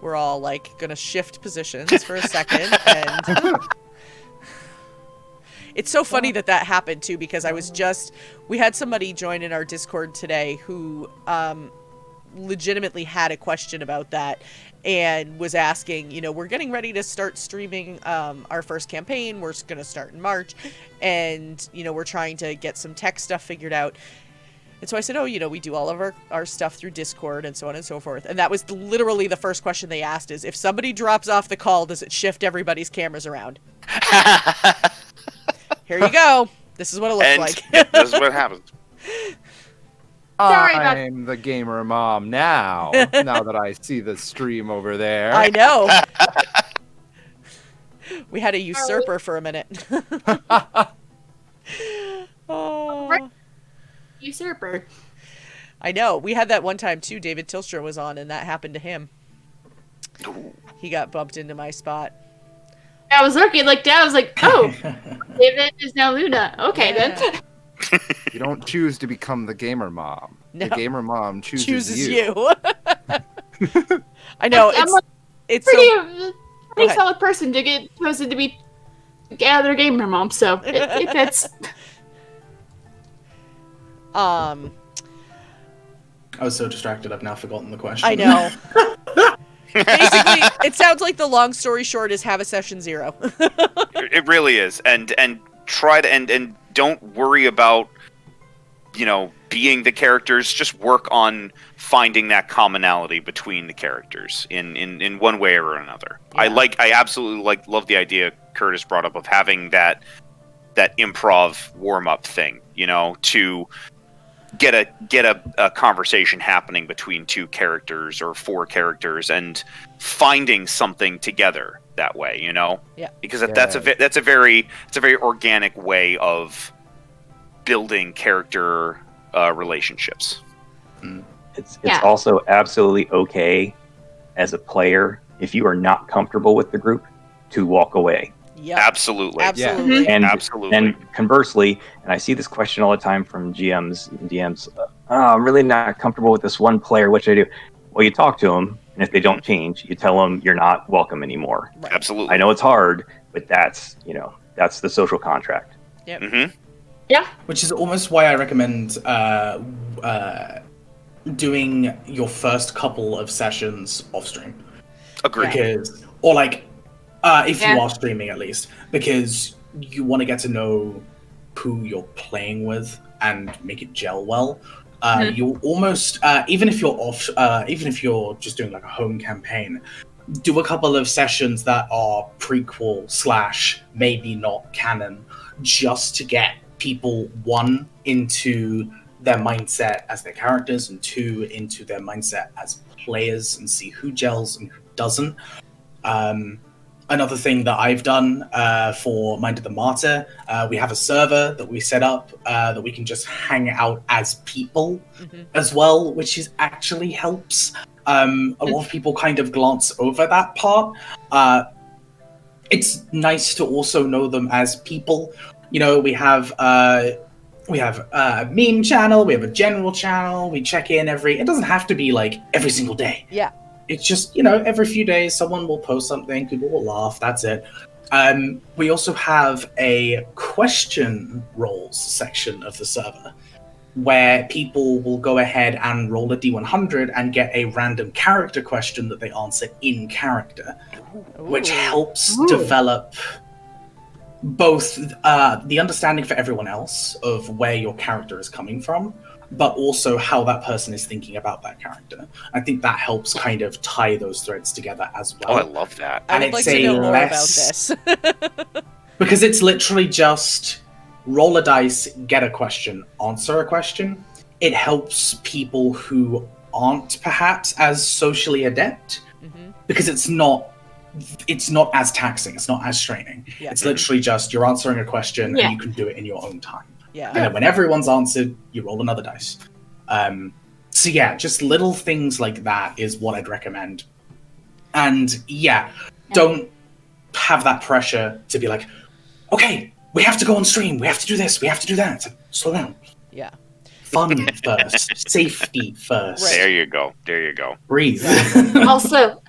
we're all gonna shift positions for a second. And it's so funny that happened too, because we had somebody join in our Discord today who legitimately had a question about that and was asking, we're getting ready to start streaming our first campaign. We're going to start in March, and we're trying to get some tech stuff figured out. And so I said, oh, we do all of our stuff through Discord and so on and so forth. And that was literally the first question they asked is, if somebody drops off the call, does it shift everybody's cameras around? Here you go. This is what it looks like. Yep, this is what happens. Sorry about- I'm the gamer mom now. Now that I see the stream over there. I know. We had a usurper for a minute. Oh. Usurper. I know. We had that one time too. David Tilstra was on, and that happened to him. He got bumped into my spot. I was looking like that. I was like, oh, David is now Luna. Okay, Yeah. then. You don't choose to become the gamer mom. No. The gamer mom chooses you. I know. I'm a It's pretty, so. pretty ahead. solid person to get chosen to be other gamer mom, so it fits. I was so distracted, I've now forgotten the question. I know. Basically, it sounds like the long story short is have a session 0. It really is, and try to and don't worry about being the characters. Just work on finding that commonality between the characters in one way or another. Yeah. I absolutely love the idea Curtis brought up of having that improv warm up thing. To get a conversation happening between 2 characters or 4 characters and finding something together that way, Yeah. because that's a very organic way of building character relationships. It's Yeah. also absolutely okay as a player, if you are not comfortable with the group, to walk away. Yep. Absolutely. Absolutely. And Absolutely. And conversely, and I see this question all the time from GMs and DMs, I'm really not comfortable with this one player, what should I do? Well, you talk to them, and if they don't change, you tell them you're not welcome anymore. Right. Absolutely. I know it's hard, but that's the social contract. Mm-hmm. Yeah. Which is almost why I recommend doing your first couple of sessions off stream. Agreed. Because, if Yeah. you are streaming at least, because you want to get to know who you're playing with and make it gel well. You almost, even if you're just doing like a home campaign, do a couple of sessions that are prequel / maybe not canon, just to get people, 1, into their mindset as their characters, and 2, into their mindset as players, and see who gels and who doesn't. Another thing that I've done for Mind of the Martyr, we have a server that we set up that we can just hang out as people as well, which is actually helps. A lot of people kind of glance over that part. It's nice to also know them as people. We have a meme channel, we have a general channel, we check in it doesn't have to be like every single day. Yeah. It's just, every few days someone will post something, people will laugh, that's it. We also have a question rolls section of the server where people will go ahead and roll a D100 and get a random character question that they answer in character, which helps develop both the understanding for everyone else of where your character is coming from, but also how that person is thinking about that character. I think that helps kind of tie those threads together as well. Oh, I love that. I would And like it's to know a more about less- this. Because it's literally just roll a dice, get a question, answer a question. It helps people who aren't perhaps as socially adept, because it's not as taxing, it's not as straining. Yeah. It's literally just you're answering a question Yeah. and you can do it in your own time. Yeah. And then when everyone's answered, you roll another dice. So yeah, just little things like that is what I'd recommend. And yeah, don't have that pressure to be like, okay, we have to go on stream, we have to do this, we have to do that. It's like, slow down. Yeah. Fun first, safety first. Right. There you go. There you go. Breathe. Also,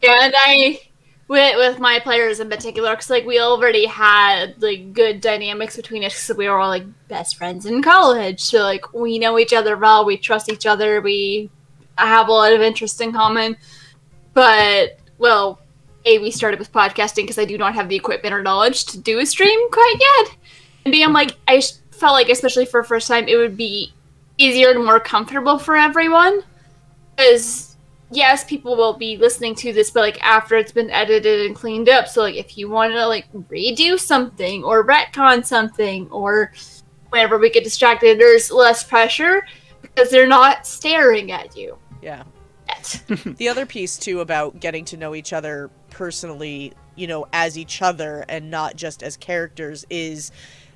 and I with my players in particular, because we already had good dynamics between us, because we were all best friends in college. So we know each other well, we trust each other, we have a lot of interest in common. But we started with podcasting because I do not have the equipment or knowledge to do a stream quite yet. And B, I'm I felt especially for first time, it would be easier and more comfortable for everyone. Because, yes, people will be listening to this, but, like, after it's been edited and cleaned up. So, like, if you want to, like, redo something or retcon something or whenever we get distracted, there's less pressure because they're not staring at you. Yeah. Yet. The other piece, too, about getting to know each other personally, you know, as each other and not just as characters is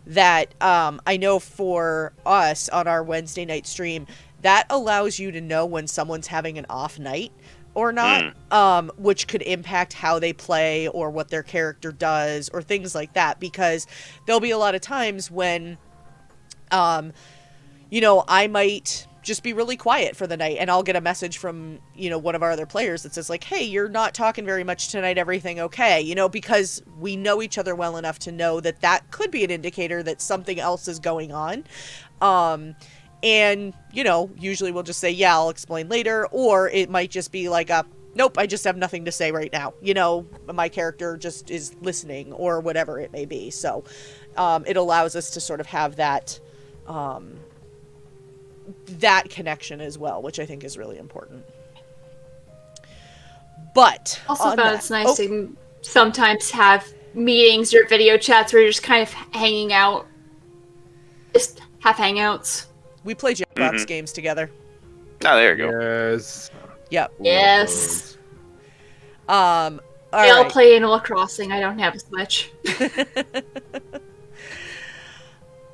that I know for us on our Wednesday night stream, that allows you to know when someone's having an off night or not, which could impact how they play or what their character does or things like that, because there'll be a lot of times when, you know, I might just be really quiet for the night and I'll get a message from, you know, one of our other players that says like, hey, you're not talking very much tonight, everything okay? You know, because we know each other well enough to know that that could be an indicator that something else is going on. And, you know, usually we'll just say, yeah, I'll explain later, or it might just be like nope, I just have nothing to say right now. You know, my character just is listening or whatever it may be. So it allows us to sort of have that that connection as well, which I think is really important. But also, it's nice to sometimes have meetings or video chats where you're just kind of hanging out, just have hangouts. We play Jackbox games together. Oh, there you go. Yes. Yep. Yes. All I'll right. play Animal Crossing. I don't have as much.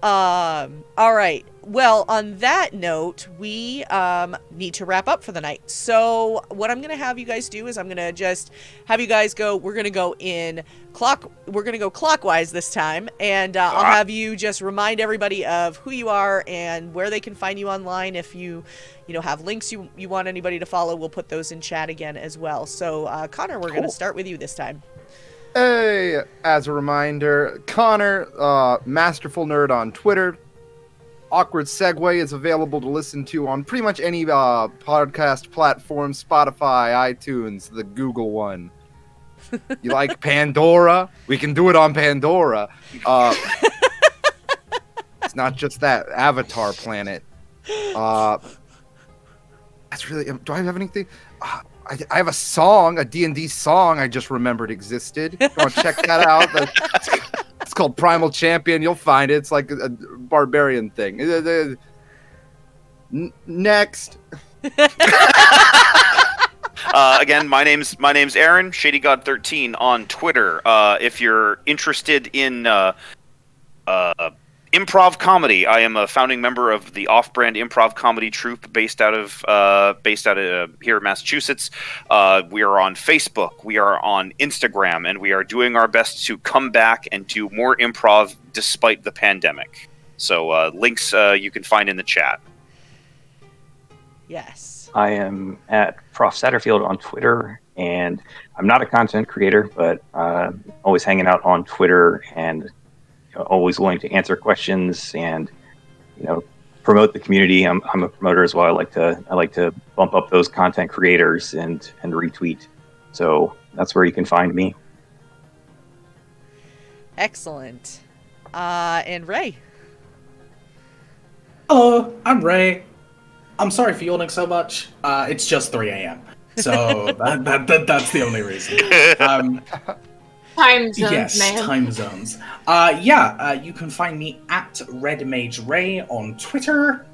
All right. Well, on that note, we need to wrap up for the night. So what I'm going to have you guys do is I'm going to just have you guys go, we're going to go clockwise this time. And I'll have you just remind everybody of who you are and where they can find you online. If you know, have links you want anybody to follow, we'll put those in chat again as well. So Connor, we're going to start with you this time. Hey, as a reminder, Connor, Masterful Nerd on Twitter. Awkward Segue is available to listen to on pretty much any podcast platform, Spotify, iTunes, the Google one. You like Pandora? We can do it on Pandora. It's not just that. Avatar Planet. That's really... Do I have anything? I have a song, a D&D song I just remembered existed. You want to check that out? It's called Primal Champion. You'll find it. It's like a barbarian thing. Next. Again, my name's Aaron, ShadyGod13 on Twitter. If you're interested in improv comedy, I am a founding member of the Off-Brand Improv Comedy Troupe based out of here in Massachusetts. We are on Facebook, we are on Instagram, and we are doing our best to come back and do more improv despite the pandemic. So links you can find in the chat. Yes. I am at Prof. Satterfield on Twitter, and I'm not a content creator, but always hanging out on Twitter and always willing to answer questions and, you know, promote the community. I'm a promoter as well. I like to bump up those content creators and retweet. So that's where you can find me. Excellent. And Ray. Hello, I'm Ray. I'm sorry for yawning so much. It's just 3 a.m. So that's the only reason. Time zones, yes, man. time zones. You can find me at Red Mage Ray on Twitter.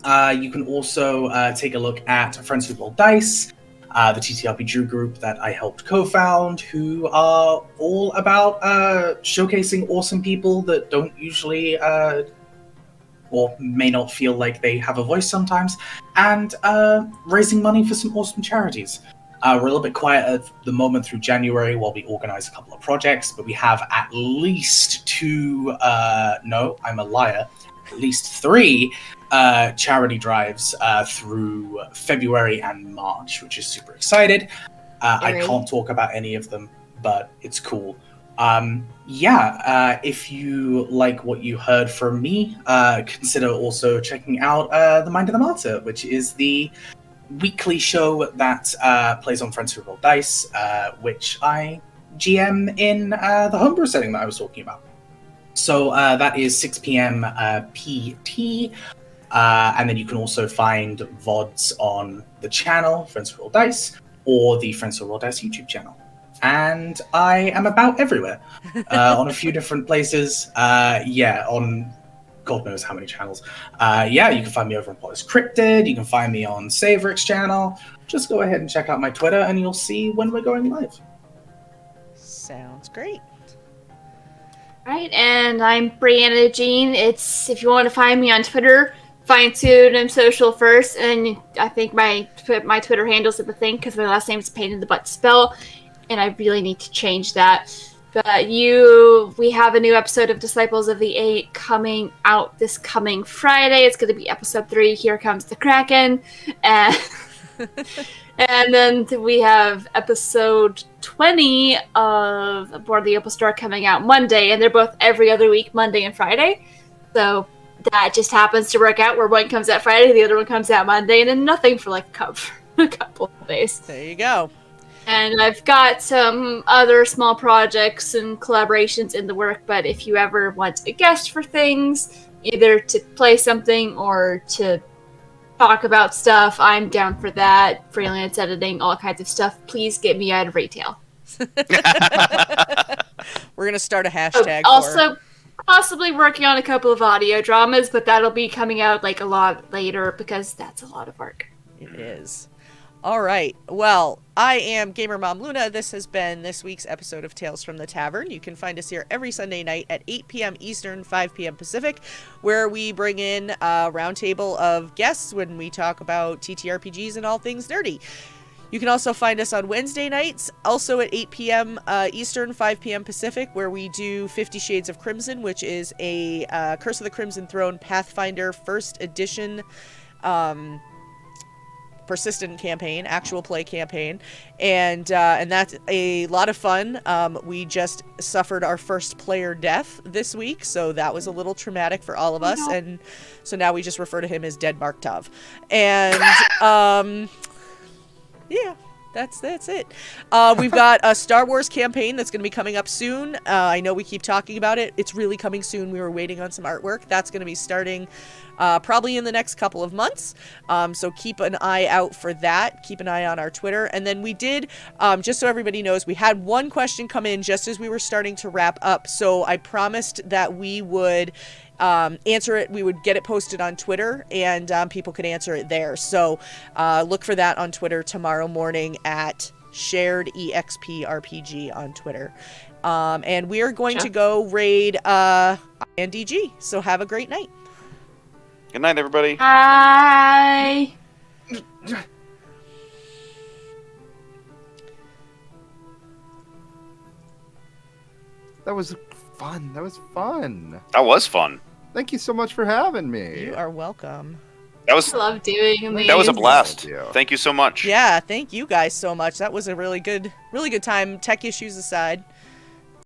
You can also take a look at Friends Who Roll Dice, the TTRPG group that I helped co-found, who are all about showcasing awesome people that don't usually or may not feel like they have a voice sometimes, and raising money for some awesome charities. We're a little bit quiet at the moment through January while we organize a couple of projects, but we have at least at least 3 charity drives through February and March, which is super excited. I can't talk about any of them, but it's cool. If you like what you heard from me, consider also checking out The Mind of the Martyr, which is the weekly show that plays on Friends Who Roll Dice, which I GM in the homebrew setting that I was talking about. So that is 6 p.m. PT And then you can also find VODs on the channel, Friends Who Roll Dice, or the Friends Who Roll Dice YouTube channel. And I am about everywhere, on a few different places. On God knows how many channels. You can find me over on What is Cryptid. You can find me on Saverix channel. Just go ahead and check out my Twitter, and you'll see when we're going live. Sounds great. Right, and I'm Brianna Jean. If you want to find me on Twitter, find pseudonym social first, and I think my Twitter handle's at the thing because my last name's a pain in the butt to spell, and I really need to change that. But we have a new episode of Disciples of the Eight coming out this coming Friday. It's going to be episode 3. Here Comes the Kraken, and and then we have episode 20 of Aboard the Opal Star coming out Monday, and they're both every other week, Monday and Friday. So that just happens to work out where one comes out Friday, the other one comes out Monday, and then nothing for like a couple of days. There you go. And I've got some other small projects and collaborations in the work, but if you ever want a guest for things, either to play something or to talk about stuff, I'm down for that. Freelance editing, all kinds of stuff. Please get me out of retail. We're going to start a hashtag Also, possibly working on a couple of audio dramas, but that'll be coming out like a lot later because that's a lot of work. It is. All right. Well, I am Gamer Mom Luna. This has been this week's episode of Tales from the Tavern. You can find us here every Sunday night at 8 p.m. Eastern, 5 p.m. Pacific, where we bring in a roundtable of guests when we talk about TTRPGs and all things nerdy. You can also find us on Wednesday nights, also at 8 p.m. Eastern, 5 p.m. Pacific, where we do 50 Shades of Crimson, which is a Curse of the Crimson Throne Pathfinder 1st Edition persistent campaign, actual play campaign, and that's a lot of fun. We just suffered our first player death this week, so that was a little traumatic for all of us, and so now we just refer to him as Dead Mark Tov. And that's it. We've got a Star Wars campaign that's going to be coming up soon. I know we keep talking about it. It's really coming soon. We were waiting on some artwork. That's going to be starting probably in the next couple of months. So keep an eye out for that. Keep an eye on our Twitter. And then we did, just so everybody knows, we had one question come in just as we were starting to wrap up. So I promised that we would answer it. We would get it posted on Twitter, and people could answer it there. So look for that on Twitter tomorrow morning at Shared EXP RPG on Twitter. And we are going to go raid INDG. So have a great night. Good night, everybody. Bye. That was fun. That was fun. Thank you so much for having me. You are welcome. That was I love doing these. a blast. Thank you. Thank you so much. Yeah, thank you guys so much. That was a really good time, tech issues aside.